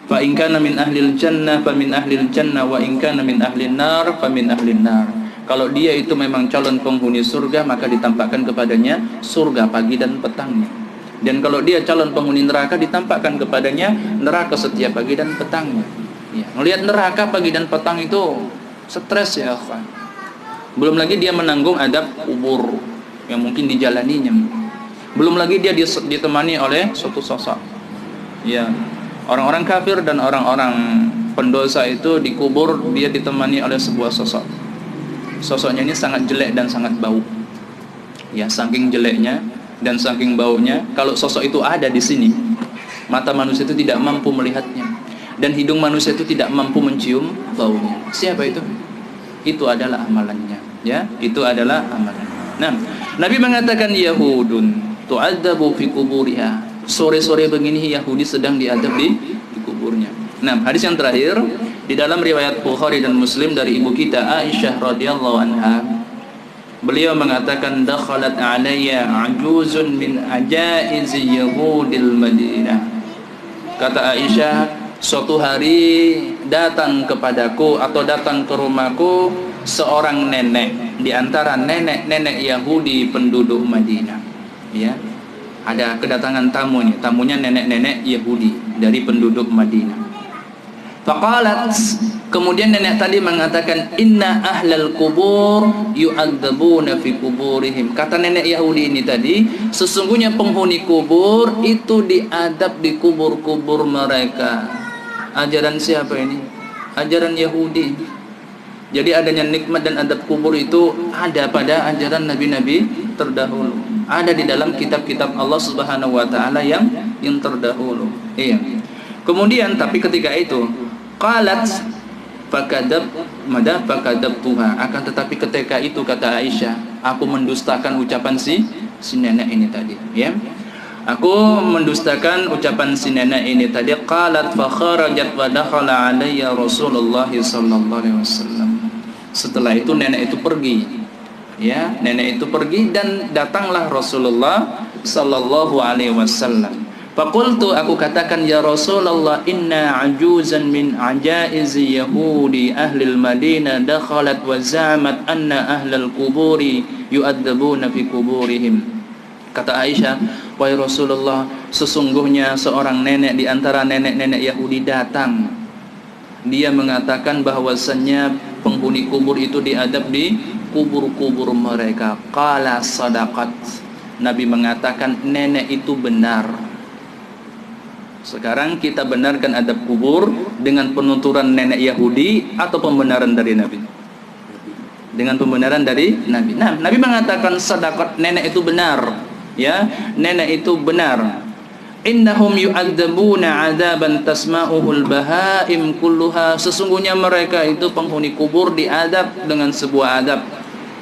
[SPEAKER 1] Fa in kana min ahlil jannah fa min ahlil jannah wa in kana min ahlin nar fa min ahlin nar. Kalau dia itu memang calon penghuni surga, maka ditampakkan kepadanya surga pagi dan petangnya. Dan kalau dia calon penghuni neraka, ditampakkan kepadanya neraka setiap pagi dan petangnya. Ya, melihat neraka pagi dan petang itu Stres ya akhwan. Belum lagi dia menanggung adab kubur yang mungkin dijalaninya. Belum lagi dia ditemani oleh suatu sosok. Ya, orang-orang kafir dan orang-orang pendosa itu dikubur, dia ditemani oleh sebuah sosok. Sosoknya ini sangat jelek dan sangat bau. Ya, saking jeleknya dan saking baunya, kalau sosok itu ada di sini, mata manusia itu tidak mampu melihatnya, dan hidung manusia itu tidak mampu mencium baunya. Siapa itu? Itu adalah amalannya. Ya, itu adalah amalan. Nah, Nabi mengatakan Yahudun tu'adzabu fi kuburiha. Sore-sore begini Yahudi sedang diadab di kuburnya. Nah, hadis yang terakhir di dalam riwayat Bukhari dan Muslim dari ibu kita Aisyah radhiyallahu anha. Beliau mengatakan dakhalat alayya ajuzun min ajaiz Yahudil Madinah. Kata Aisyah, suatu hari datang kepadaku atau datang ke rumahku seorang nenek di antara nenek-nenek Yahudi penduduk Madinah. Ya. Ada kedatangan tamu nih, tamunya nenek-nenek Yahudi dari penduduk Madinah. Faqalat, kemudian nenek tadi mengatakan inna ahlal kubur yu'adzabuna fi kuburihim. Kata nenek Yahudi ini tadi, sesungguhnya penghuni kubur itu diadab di kubur-kubur mereka. Ajaran siapa ini? Ajaran Yahudi. Jadi adanya nikmat dan adab kubur itu ada pada ajaran nabi-nabi terdahulu. Ada di dalam kitab-kitab Allah Subhanahu wa taala yang terdahulu. Iya. Kemudian tapi ketika itu qalat fakadab Tuhan, akan tetapi ketika itu kata Aisyah, aku mendustakan ucapan si nenek ini tadi, ya. Aku mendustakan ucapan si nenek ini tadi. Qalat fa kharajat wa dakhala alayya Rasulullah sallallahu alaihi wasallam. Setelah itu nenek itu pergi. Ya, nenek itu pergi dan datanglah Rasulullah sallallahu alaihi wasallam. Faqultu, aku katakan ya Rasulullah, inna ajuzan min ajaiz yahudi ahli al-Madinah dakhalat wa za'amat anna ahlal kuburi yu'adzabuna fi kuburihim. Kata Aisyah, wahai Rasulullah, sesungguhnya seorang nenek di antara nenek-nenek Yahudi datang. Dia mengatakan bahwasannya penghuni kubur itu diadab di kubur-kubur mereka. Qala sadaqat. Nabi mengatakan nenek itu benar. Sekarang kita benarkan adab kubur dengan penuturan nenek Yahudi atau pembenaran dari Nabi? Dengan pembenaran dari Nabi. Nah, Nabi mengatakan sadaqat, nenek itu benar. Ya, nenek itu benar. Innahum yu'adzabuna 'adzaban tasma'uhul bahaim kulluha. Sesungguhnya mereka itu penghuni kubur diadab dengan sebuah adab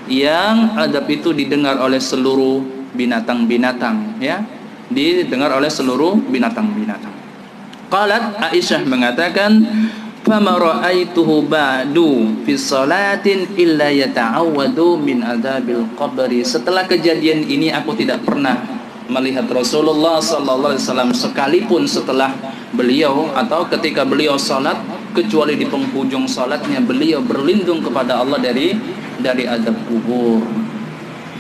[SPEAKER 1] yang adab itu didengar oleh seluruh binatang-binatang, ya. Didengar oleh seluruh binatang-binatang. Qalat, Aisyah mengatakan, fama ra'aituhu ba'du fi salatin illa yata'awwadu min adzabil qabri. Setelah kejadian ini aku tidak pernah melihat Rasulullah sallallahu alaihi wasallam sekalipun setelah beliau atau ketika beliau salat, kecuali di penghujung salatnya beliau berlindung kepada Allah dari adab kubur.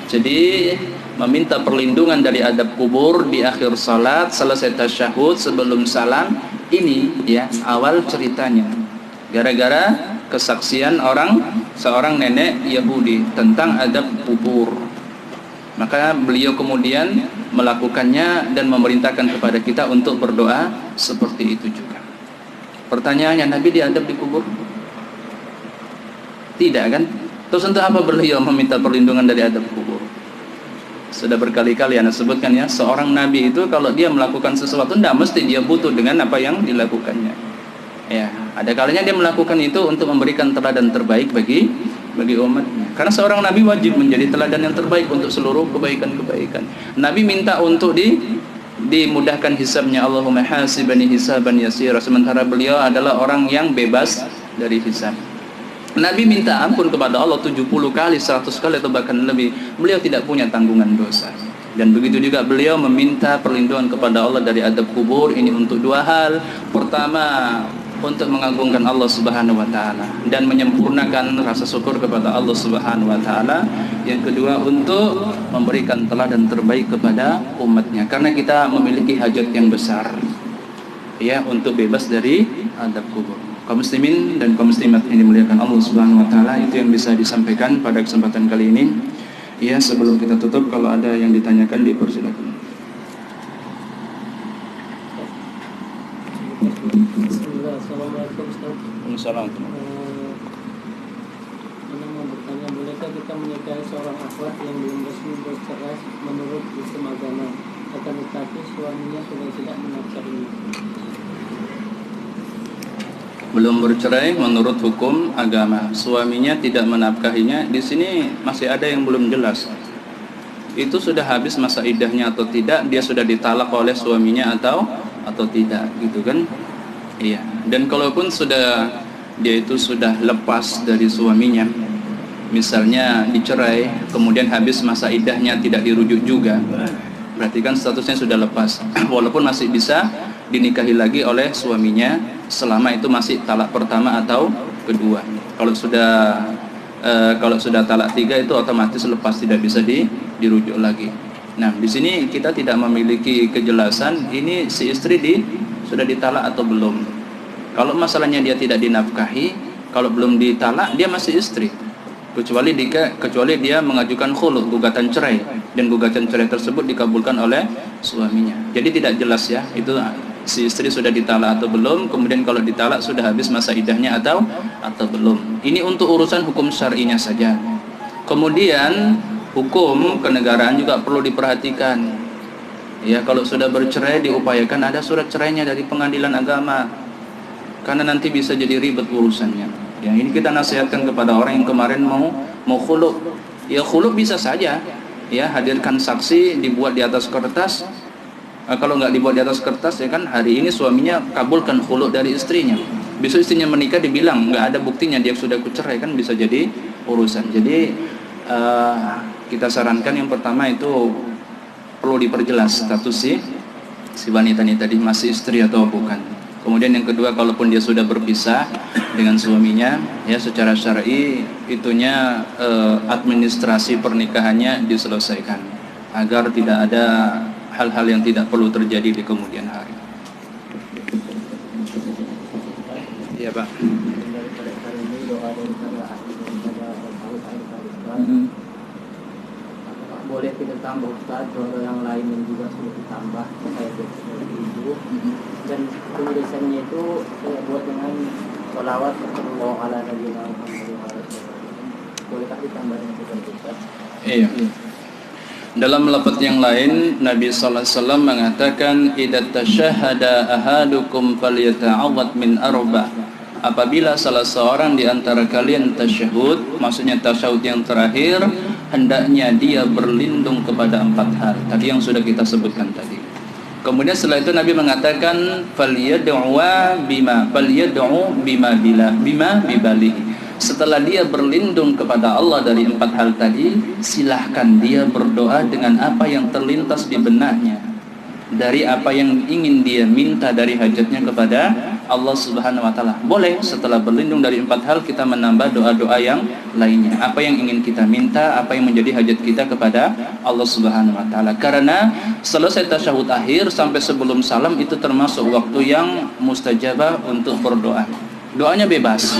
[SPEAKER 1] Jadi meminta perlindungan dari adab kubur di akhir salat, selesai tasyahud, sebelum salam. Ini ya awal ceritanya, gara-gara kesaksian seorang nenek Yahudi tentang adab kubur. Maka beliau kemudian melakukannya dan memerintahkan kepada kita untuk berdoa seperti itu juga. Pertanyaannya, Nabi diadab di kubur? Tidak kan? Terus untuk apa beliau meminta perlindungan dari adab kubur? Sudah berkali-kali Anda sebutkan ya, seorang nabi itu kalau dia melakukan sesuatu tidak mesti dia butuh dengan apa yang dilakukannya. Ya, ada kalanya dia melakukan itu untuk memberikan teladan terbaik bagi umatnya. Karena seorang nabi wajib menjadi teladan yang terbaik untuk seluruh kebaikan-kebaikan. Nabi minta untuk dimudahkan hisabnya, Allahumma hasibani hisaban yasira, sementara beliau adalah orang yang bebas dari hisab. Nabi minta ampun kepada Allah 70 kali, 100 kali atau bahkan lebih. Beliau tidak punya tanggungan dosa. Dan begitu juga beliau meminta perlindungan kepada Allah dari adab kubur ini untuk dua hal. Pertama, untuk mengagungkan Allah Subhanahu wa taala dan menyempurnakan rasa syukur kepada Allah Subhanahu wa taala. Yang kedua, untuk memberikan teladan terbaik kepada umatnya, karena kita memiliki hajat yang besar ya untuk bebas dari adab kubur. Kaum muslimin dan kaum muslimat yang dimuliakan Allah Subhanahu wa taala, itu yang bisa disampaikan pada kesempatan kali ini. Ya, sebelum kita tutup, kalau ada yang ditanyakan dipersilakan.
[SPEAKER 2] Assalamualaikum Ustaz.
[SPEAKER 1] Assalamualaikum.
[SPEAKER 2] Saya mau bertanya, bolehkah kita menikahi seorang akhwat yang belum resmi bercerai menurut hukum agama, akan tetapi suaminya sudah tidak menafkahinya?
[SPEAKER 1] Belum bercerai menurut hukum agama, suaminya tidak menafkahinya. Di sini masih ada yang belum jelas. Itu sudah habis masa iddahnya atau tidak, dia sudah ditalak oleh suaminya atau tidak, gitu kan? Iya. Dan kalaupun sudah dia itu sudah lepas dari suaminya, misalnya dicerai, kemudian habis masa iddahnya tidak dirujuk juga, berarti kan statusnya sudah lepas. Walaupun masih bisa dinikahi lagi oleh suaminya selama itu masih talak pertama atau kedua. Kalau sudah talak 3 itu otomatis lepas, tidak bisa dirujuk lagi. Nah, di sini kita tidak memiliki kejelasan ini si istri sudah ditalak atau belum. Kalau masalahnya dia tidak dinafkahi, kalau belum ditalak dia masih istri. Kecuali dia mengajukan khulu, gugatan cerai, dan gugatan cerai tersebut dikabulkan oleh suaminya. Jadi tidak jelas ya, itu si istri sudah ditalak atau belum, kemudian kalau ditalak sudah habis masa iddahnya atau belum. Ini untuk urusan hukum syar'inya saja. Kemudian hukum kenegaraan juga perlu diperhatikan. Ya, kalau sudah bercerai diupayakan ada surat cerainya dari pengadilan agama, karena nanti bisa jadi ribet urusannya. Ya, ini kita nasihatkan kepada orang yang kemarin mau khulu. Ya, khulu bisa saja. Ya, hadirkan saksi, dibuat di atas kertas. Kalau nggak dibuat di atas kertas, ya kan hari ini suaminya kabulkan khulu dari istrinya. Besok istrinya menikah dibilang nggak ada buktinya dia sudah kucerai, kan bisa jadi urusan. Jadi kita sarankan yang pertama itu perlu diperjelas status si wanita ini tadi masih istri atau bukan. Kemudian yang kedua, kalaupun dia sudah berpisah dengan suaminya, ya secara syar'i itunya administrasi pernikahannya diselesaikan agar tidak ada hal-hal yang tidak perlu terjadi di kemudian hari. Iya, Pak.
[SPEAKER 2] Boleh kita tambah Ustaz doa yang lain yang juga sudah ditambah kayak seperti itu. Dan penulisannya itu saya buat dengan sholawat sallallahu ala nabiyina Muhammad. Bolehkah ditambah dengan seperti itu?
[SPEAKER 1] Iya. Dalam lafaz yang lain Nabi sallallahu alaihi wasallam mengatakan idza tasyahada ahadukum falyata'awwad min arba. Apabila salah seorang di antara kalian tasyahud, maksudnya tasyahud yang terakhir, hendaknya dia berlindung kepada 4 hal tadi yang sudah kita sebutkan tadi. Kemudian setelah itu Nabi mengatakan falyad'u bima bibalihi. Setelah dia berlindung kepada Allah dari 4 hal tadi, silahkan dia berdoa dengan apa yang terlintas di benaknya, dari apa yang ingin dia minta dari hajatnya kepada Allah Subhanahu wa taala. Boleh setelah berlindung dari 4 hal kita menambah doa-doa yang lainnya. Apa yang ingin kita minta, apa yang menjadi hajat kita kepada Allah Subhanahu wa taala. Karena selesai tasyahud akhir sampai sebelum salam itu termasuk waktu yang mustajabah untuk berdoa. Doanya bebas.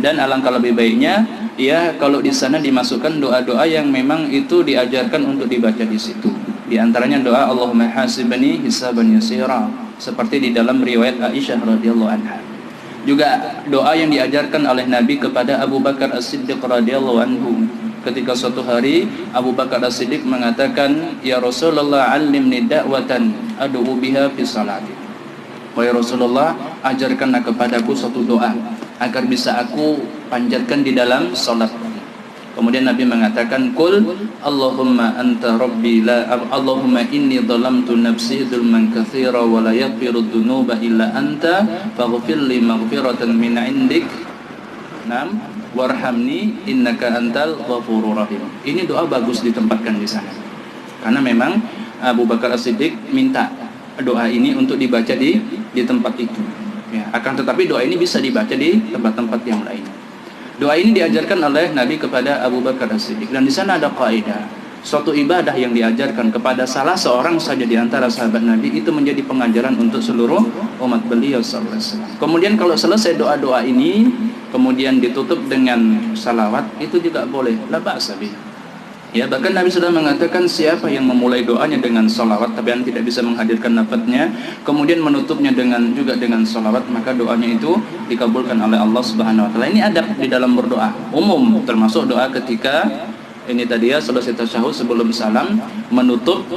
[SPEAKER 1] Dan alangkah lebih baiknya ya kalau di sana dimasukkan doa-doa yang memang itu diajarkan untuk dibaca di situ. Di antaranya doa Allahumma hasibni hisaban yasira, seperti di dalam riwayat Aisyah radhiyallahu anha. Juga doa yang diajarkan oleh Nabi kepada Abu Bakar As-Siddiq radhiyallahu anhu. Ketika suatu hari Abu Bakar As-Siddiq mengatakan, "Ya Rasulullah, 'allimni da'watan ad'u biha fi salati." Wahai Rasulullah, ajarkanlah kepadaku suatu doa agar bisa aku panjatkan di dalam salat. Kemudian Nabi mengatakan, "Qul Allahumma anta rabbi la Allahumma inni dhalamtu nafsi dzulman katsira wa la yaghfiru dzunuba illa anta faghfir li maghfiratan min 'indik. Nam warhamni innaka antal ghafurur rahim." Ini doa bagus ditempatkan di sana. Karena memang Abu Bakar As-Siddiq minta doa ini untuk dibaca di tempat itu. Ya, akan tetapi doa ini bisa dibaca di tempat-tempat yang lain. Doa ini diajarkan oleh Nabi kepada Abu Bakar As-Siddiq, dan di sana ada kaidah. suatu ibadah yang diajarkan kepada salah seorang saja di antara sahabat Nabi, itu menjadi pengajaran untuk seluruh umat beliau sallallahu alaihi wasallam. Kemudian kalau selesai doa-doa ini kemudian ditutup dengan salawat, itu juga boleh, la ba'sa bih. Ya, bahkan Nabi sudah mengatakan siapa yang memulai doanya dengan salawat tapi yang tidak bisa menghadirkan lafadznya, kemudian menutupnya juga dengan salawat, maka doanya itu dikabulkan oleh Allah Subhanahu wa taala. Ini adab di dalam berdoa umum, termasuk doa ketika ini tadi ya, selesai tasyahud sebelum salam, menutup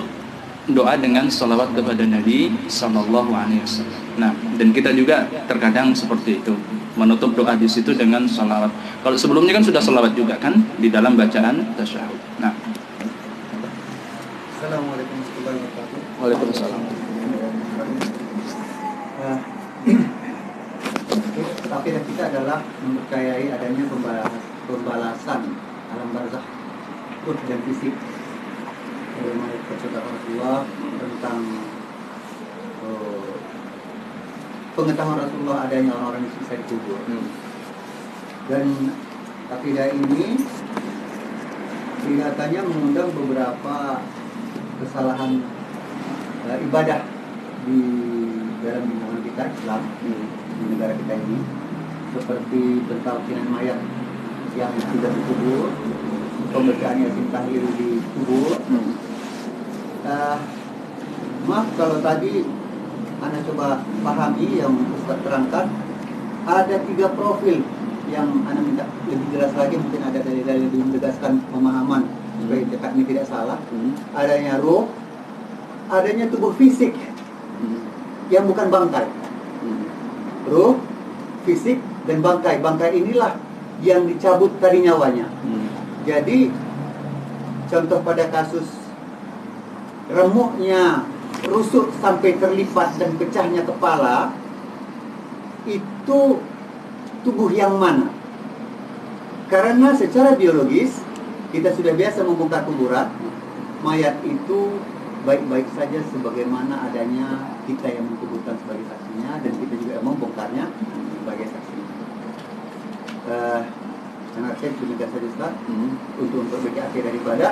[SPEAKER 1] doa dengan salawat kepada Nabi sallallahu alaihi wasallam. Nah, dan kita juga terkadang seperti itu, menutup doa di situ dengan salawat. Kalau sebelumnya kan sudah salawat juga kan di dalam bacaan tasyahud. Nah.
[SPEAKER 3] Assalamualaikum warahmatullahi wabarakatuh.
[SPEAKER 1] Waalaikumsalam.
[SPEAKER 3] Akidah kita adalah mempercayai adanya pembalasan alam barzakh dan fisik. Bagaimana perkataan Rasulullah tentang pengetahuan Rasulullah adanya orang-orang yang disiksa di kubur. Dan akidah ini kelihatannya mengundang beberapa kesalahan ibadah di dalam lingkungan kita Islam di negara kita ini, seperti pentalqinan mayat yang sudah dikubur, pembacaan Yasin tahlil di kubur. Maaf kalau tadi Anda coba pahami yang Ustaz terangkan, ada 3 profil yang Anda minta lebih jelas lagi, mungkin ada dalil-dalil lebih menegaskan pemahaman supaya ini tidak salah. Adanya roh, adanya tubuh fisik yang bukan bangkai. Roh, fisik, dan bangkai. Bangkai inilah yang dicabut tadi nyawanya. Jadi contoh pada kasus remuknya rusuk sampai terlipat dan pecahnya kepala, itu tubuh yang mana? Karena secara biologis kita sudah biasa membongkar kuburan, mayat itu baik-baik saja sebagaimana adanya kita yang mengkuburkan sebagai saksinya, dan kita juga membongkarnya sebagai saksinya. Sangat saya demikian saja Ustaz, untuk memperbaiki akidah daripada.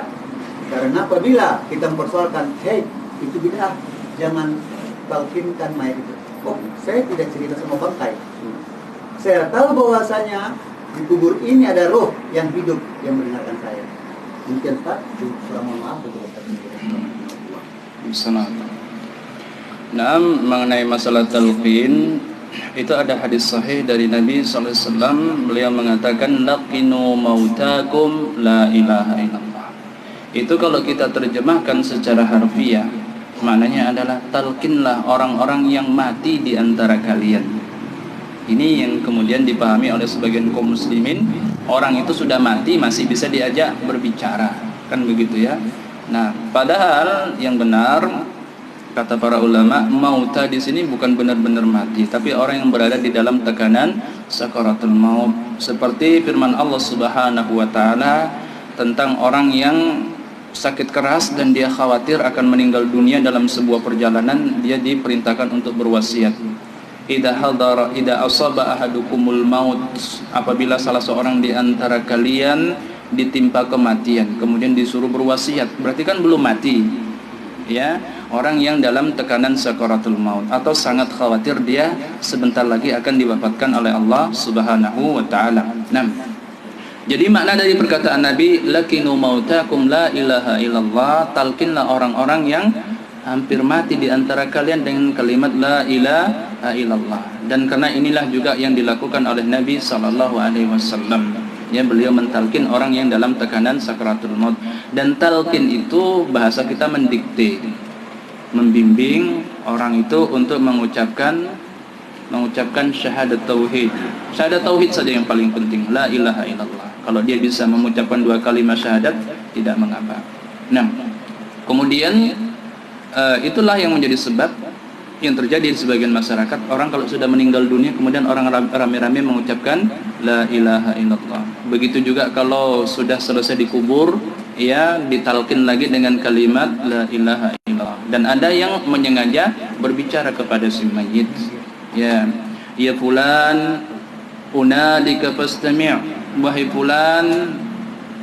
[SPEAKER 3] Karena apabila kita mempersoalkan, itu bid'ah, jangan talqinkan mayat itu. Oh, saya tidak cerita sama bangkai. Saya tahu bahwasanya di kubur ini ada roh yang hidup yang mendengarkan saya. Mungkin Ustaz, kurang mohon maaf untuk
[SPEAKER 1] Nah, mengenai masalah talqin, itu ada hadis sahih dari Nabi sallallahu alaihi wasallam. Beliau mengatakan, laqinu mautakum la ilaha illallah. Itu kalau kita terjemahkan secara harfiah, maknanya adalah talqinlah orang-orang yang mati di antara kalian. Ini yang kemudian dipahami oleh sebagian kaum muslimin, orang itu sudah mati masih bisa diajak berbicara, kan begitu ya. Nah, padahal yang benar kata para ulama, mauta di sini bukan benar-benar mati, tapi orang yang berada di dalam tekanan sakaratul maut, seperti firman Allah Subhanahu wa taala tentang orang yang sakit keras dan dia khawatir akan meninggal dunia dalam sebuah perjalanan, dia diperintahkan untuk berwasiat. Idza asaba ahadukumul maut, apabila salah seorang di antara kalian ditimpa kematian, kemudian disuruh berwasiat, berarti kan belum mati. Ya, orang yang dalam tekanan sakaratul maut atau sangat khawatir dia sebentar lagi akan diwafatkan oleh Allah Subhanahu wa taala. Nah, jadi makna dari perkataan Nabi, lakinu mautakum la ilaha illallah, talqinlah orang-orang yang hampir mati di antara kalian dengan kalimat la ilaha illallah. Dan karena inilah juga yang dilakukan oleh Nabi sallallahu alaihi wasallam. Ya, beliau mentalkin orang yang dalam tekanan sakaratul maut. Dan talqin itu bahasa kita mendikte, membimbing orang itu untuk mengucapkan syahadat tauhid. Syahadat tauhid saja yang paling penting, la ilaha illallah. Kalau dia bisa mengucapkan 2 kalimat syahadat, tidak mengapa. Nah, kemudian itulah yang menjadi sebab yang terjadi di sebagian masyarakat, orang kalau sudah meninggal dunia kemudian orang rame-rame mengucapkan la ilaha illallah. Begitu juga kalau sudah selesai dikubur, ya ditalkin lagi dengan kalimat la ilaha illallah. Dan ada yang menyengaja berbicara kepada si mayit, ya fulan unadika fastami', wahai fulan,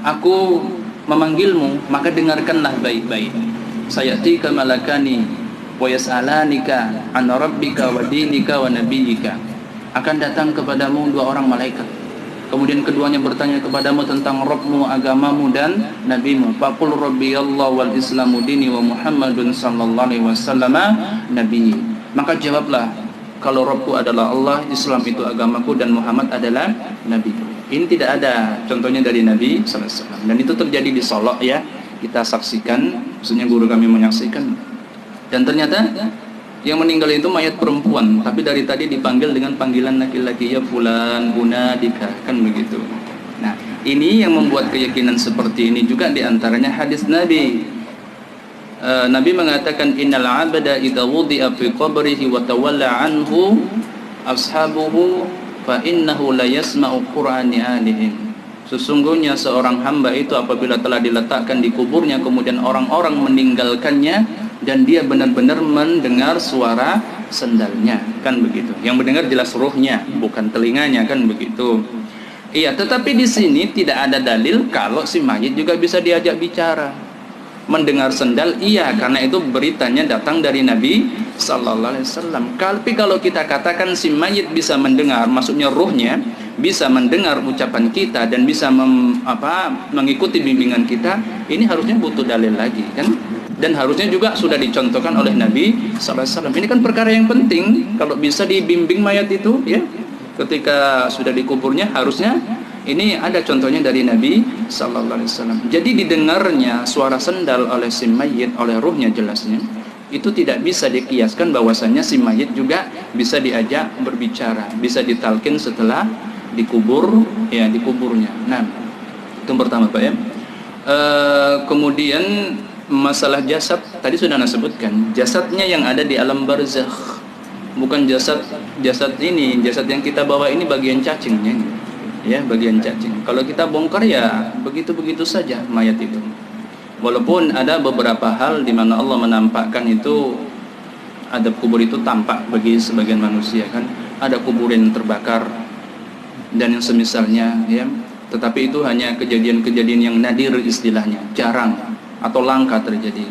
[SPEAKER 1] aku memanggilmu, maka dengarkanlah baik-baik. Sayatika malakani wa yas'alanika an rabbika wa dinika wa nabiyyika. Akan datang kepadamu dua orang malaikat. Kemudian keduanya bertanya kepadamu tentang Rabbmu, agamamu dan nabimu. Faqul rabbi Allah wal islamu dini wa Muhammadun sallallahu alaihi wasallam nabi. Maka jawablah, kalau Rabbku adalah Allah, Islam itu agamaku, dan Muhammad adalah nabiku. Ini tidak ada contohnya dari Nabi sallallahu alaihi wasallam. Dan itu terjadi di Solo ya. Kita saksikan, maksudnya guru kami menyaksikan. Dan ternyata yang meninggal itu mayat perempuan, tapi dari tadi dipanggil dengan panggilan laki-laki, ya fulan, unadika, kan begitu. Nah, ini yang membuat keyakinan seperti ini juga diantaranya hadis Nabi. Nabi mengatakan innal 'abda idza wudi'a fi qabrihi wa tawalla anhu ashabuhu fa innahu la yasma'u qur'ani alihim. Sesungguhnya seorang hamba itu apabila telah diletakkan di kuburnya kemudian orang-orang meninggalkannya dan dia benar-benar mendengar suara sendalnya, kan begitu. Yang mendengar jelas ruhnya, bukan telinganya, kan begitu. Iya, tetapi di sini tidak ada dalil kalau si mayit juga bisa diajak bicara. Mendengar sendal, iya, karena itu beritanya datang dari Nabi sallallahu alaihi wasallam. Tapi kalau kita katakan si mayit bisa mendengar, maksudnya ruhnya bisa mendengar ucapan kita dan bisa mengikuti bimbingan kita, ini harusnya butuh dalil lagi, kan? Dan harusnya juga sudah dicontohkan oleh Nabi sallallahu alaihi wasallam. Ini kan perkara yang penting, kalau bisa dibimbing mayat itu, ya, ketika sudah dikuburnya harusnya ini ada contohnya dari Nabi sallallahu alaihi wasallam. Jadi didengarnya suara sendal oleh si mayit, oleh ruhnya jelasnya, itu tidak bisa dikiaskan bahwasanya si mayit juga bisa diajak berbicara, bisa ditalkin setelah dikubur, ya, dikuburnya. Nah, itu pertama Pak ya. Kemudian masalah jasad tadi sudah Anda sebutkan, jasadnya yang ada di alam barzakh, bukan jasad ini, jasad yang kita bawa ini bagian cacingnya. Ya, bagian cacing. Kalau kita bongkar ya begitu-begitu saja mayat itu. Walaupun ada beberapa hal di mana Allah menampakkan itu, adab kubur itu tampak bagi sebagian manusia, kan. Ada kubur yang terbakar dan yang semisalnya, ya. Tetapi itu hanya kejadian-kejadian yang nadir istilahnya, jarang atau langka terjadi.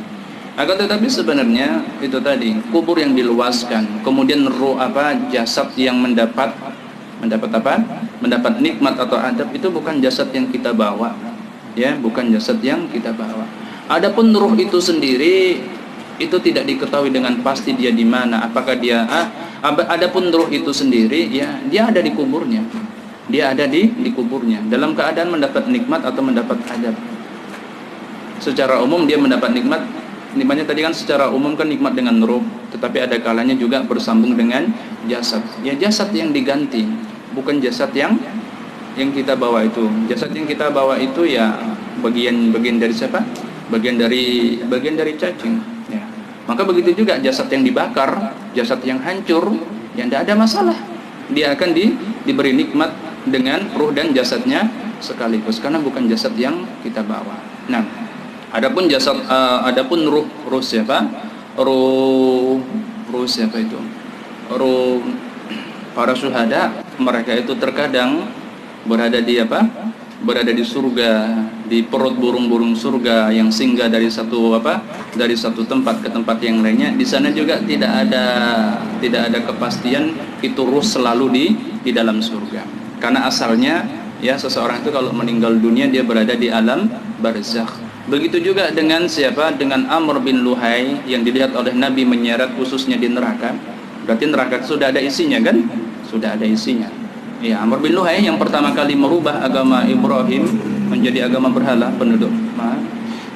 [SPEAKER 1] Akan tetapi sebenarnya itu tadi, kubur yang diluaskan, kemudian jasad yang mendapat nikmat atau adab, itu bukan jasad yang kita bawa, ya, bukan jasad yang kita bawa. Adapun ruh itu sendiri itu tidak diketahui dengan pasti dia di mana, apakah dia adapun ruh itu sendiri, ya, dia ada di kuburnya, dia ada di kuburnya dalam keadaan mendapat nikmat atau mendapat adab. Secara umum dia mendapat nikmatnya tadi kan secara umum kan nikmat dengan ruh, tetapi ada kalanya juga bersambung dengan jasad. Ya, jasad yang diganti, bukan jasad yang kita bawa itu. Jasad yang kita bawa itu ya bagian dari siapa? Bagian dari cacing, ya. Maka begitu juga jasad yang dibakar, jasad yang hancur, yang tidak ada masalah. Dia akan diberi nikmat dengan ruh dan jasadnya sekaligus, karena bukan jasad yang kita bawa. Nah, adapun ruh siapa? Ruh siapa itu? Ruh para syuhada, mereka itu terkadang berada di surga, di perut burung-burung surga yang singgah dari satu tempat ke tempat yang lainnya. Di sana juga tidak ada kepastian itu ruh selalu di dalam surga. Karena asalnya, ya, seseorang itu kalau meninggal dunia dia berada di alam barzakh. Begitu juga dengan siapa? Dengan Amr bin Luhai yang dilihat oleh Nabi menyeret khususnya di neraka. Berarti neraka sudah ada isinya, kan? Sudah ada isinya. Ya, Amr bin Luhai yang pertama kali merubah agama Ibrahim menjadi agama berhala penduduk.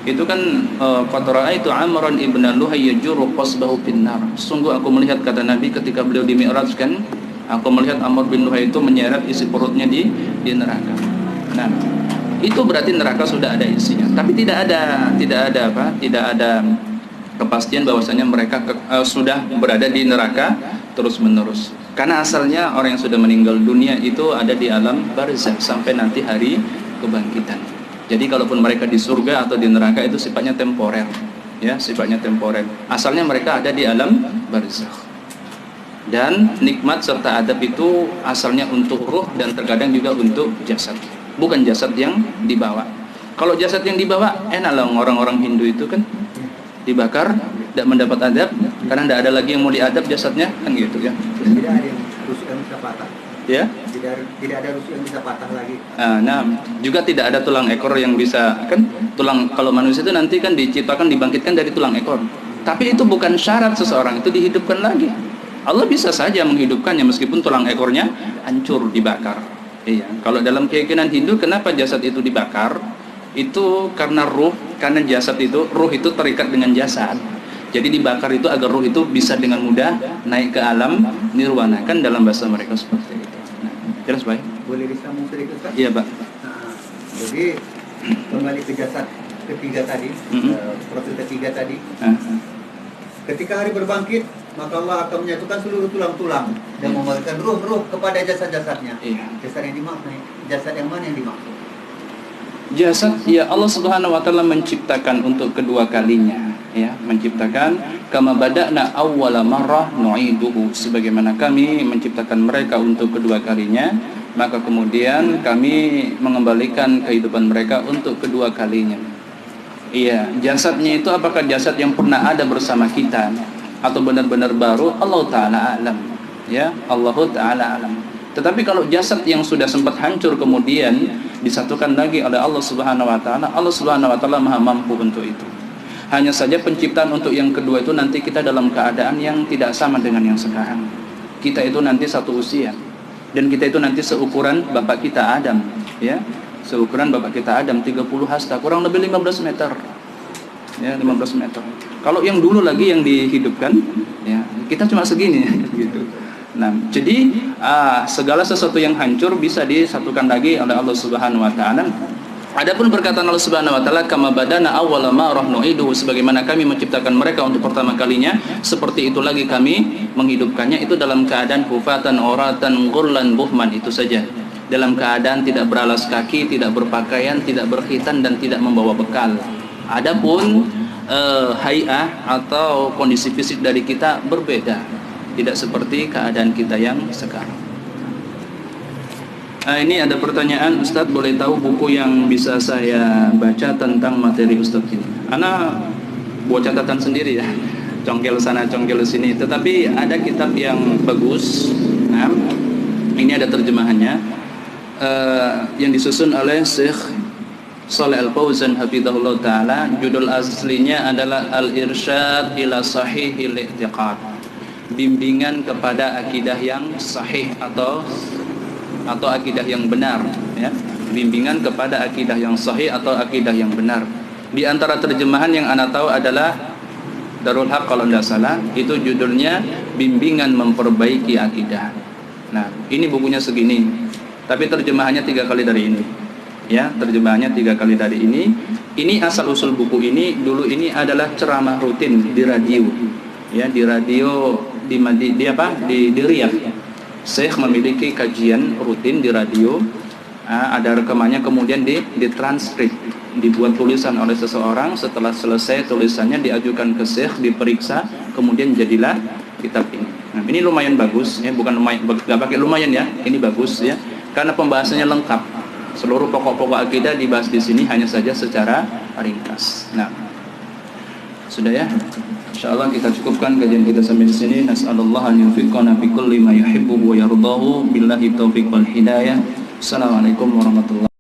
[SPEAKER 1] Itu kan qatra itu Amran ibn Luhai yajuru qasbahu finnar. Sungguh aku melihat, kata Nabi ketika beliau dimi'rajkan, aku melihat Amr bin Luhai itu menyeret isi perutnya di neraka. Nah, itu berarti neraka sudah ada isinya. Tapi tidak ada kepastian bahwasanya mereka sudah berada di neraka terus-menerus. Karena asalnya orang yang sudah meninggal dunia itu ada di alam barzakh sampai nanti hari kebangkitan. Jadi kalaupun mereka di surga atau di neraka itu sifatnya temporer, ya, sifatnya temporer. Asalnya mereka ada di alam barzakh. Dan nikmat serta adab itu asalnya untuk ruh dan terkadang juga untuk jasad, bukan jasad yang dibawa. Kalau jasad yang dibawa, enak lah orang-orang Hindu itu kan dibakar, tidak mendapat adab, karena tidak ada lagi yang mau diadab jasadnya, kan gitu ya.
[SPEAKER 3] Tidak ada yang rusuk yang bisa patah.
[SPEAKER 1] Ya.
[SPEAKER 3] Tidak ada rusuk yang bisa patah lagi.
[SPEAKER 1] Nah, juga tidak ada tulang ekor yang bisa, kan tulang, kalau manusia itu nanti kan diciptakan, dibangkitkan dari tulang ekor. Tapi itu bukan syarat seseorang itu dihidupkan lagi. Allah bisa saja menghidupkannya meskipun tulang ekornya hancur, dibakar. Iya. Kalau dalam keyakinan Hindu, kenapa jasad itu dibakar? Itu karena karena jasad itu, ruh itu terikat dengan jasad. Jadi dibakar itu agar ruh itu bisa dengan mudah naik ke alam nirwana, kan dalam bahasa mereka seperti itu. Nah, jelas baik?
[SPEAKER 3] Boleh disambung sedikit Ustaz?
[SPEAKER 1] Iya, Pak.
[SPEAKER 3] Nah, jadi kembali ke jasad ketiga tadi, profil ketiga tadi. Ketika hari berbangkit, maka Allah akan menyatukan seluruh tulang-tulang dan membalikan ruh-ruh kepada jasad-jasadnya.
[SPEAKER 1] Iya.
[SPEAKER 3] Jasad yang dimaksud, jasad yang mana yang dimaksud?
[SPEAKER 1] Jasad, ya Allah Subhanahu wa taala menciptakan untuk kedua kalinya, ya, menciptakan kama bada'na awwala marrah nu'iduhu, sebagaimana kami menciptakan mereka untuk kedua kalinya, maka kemudian kami mengembalikan kehidupan mereka untuk kedua kalinya. Iya, jasadnya itu apakah jasad yang pernah ada bersama kita atau benar-benar baru? Allah taala alam, ya, Allah taala alam. Tetapi kalau jasad yang sudah sempat hancur kemudian disatukan lagi oleh Allah Subhanahu wa taala, Allah Subhanahu wa taala Maha mampu untuk itu. Hanya saja penciptaan untuk yang kedua itu nanti kita dalam keadaan yang tidak sama dengan yang sekarang. Kita itu nanti satu usia dan kita itu nanti seukuran bapak kita Adam, ya. Seukuran bapak kita Adam 30 hasta, kurang lebih 15 meter. Ya, 15 meter. Kalau yang dulu lagi yang dihidupkan, ya, kita cuma segini gitu. Nah, jadi segala sesuatu yang hancur bisa disatukan lagi oleh Allah Subhanahu wa taala. Adapun perkataan Allah Subhanahu wa taala kama badana awwala ma nu'iduhu, sebagaimana kami menciptakan mereka untuk pertama kalinya, seperti itu lagi kami menghidupkannya, itu dalam keadaan hufatan uratan ghurlan buhman, itu saja. Dalam keadaan tidak beralas kaki, tidak berpakaian, tidak berkhitan dan tidak membawa bekal. Adapun hay'ah atau kondisi fisik dari kita berbeda. Tidak seperti keadaan kita yang sekarang. Ini ada pertanyaan, Ustadz boleh tahu buku yang bisa saya baca tentang materi Ustadz ini? Ana buat catatan sendiri ya, congkel sana congkel sini. Tetapi ada kitab yang bagus. Nah, ini ada terjemahannya yang disusun oleh Syekh Shalih Al-Fauzan hafizahullah taala. Judul aslinya adalah Al-Irsyad ila Sahihil I'tiqad, bimbingan kepada akidah yang sahih atau akidah yang benar, ya. Bimbingan kepada akidah yang sahih atau akidah yang benar. Di antara terjemahan yang ana tahu adalah Darul Haq kalau tidak salah, itu judulnya Bimbingan Memperbaiki Akidah. Nah, ini bukunya segini, tapi terjemahannya 3 kali dari ini. Ya, terjemahannya 3 kali dari ini. Ini asal usul buku ini dulu ini adalah ceramah rutin di radio. Ya, di radio di Riyadh. Syekh memiliki kajian rutin di radio, ada rekamannya, kemudian ditranskrip, dibuat tulisan oleh seseorang. Setelah selesai tulisannya diajukan ke Syekh, diperiksa, kemudian jadilah kitab ini. Nah, ini lumayan bagus, ya, bukan lumayan, nggak pakai lumayan ya, ini bagus ya, karena pembahasannya lengkap. Seluruh pokok-pokok akidah dibahas di sini, hanya saja secara ringkas. Nah, sudah ya. Insyaallah kita cukupkan kajian kita sampai di sini. Nas'alullah an yufiqana fi kulli ma yuhibbu wa yardahu, billahi taufiq wal hidayah. Assalamualaikum warahmatullahi wabarakatuh.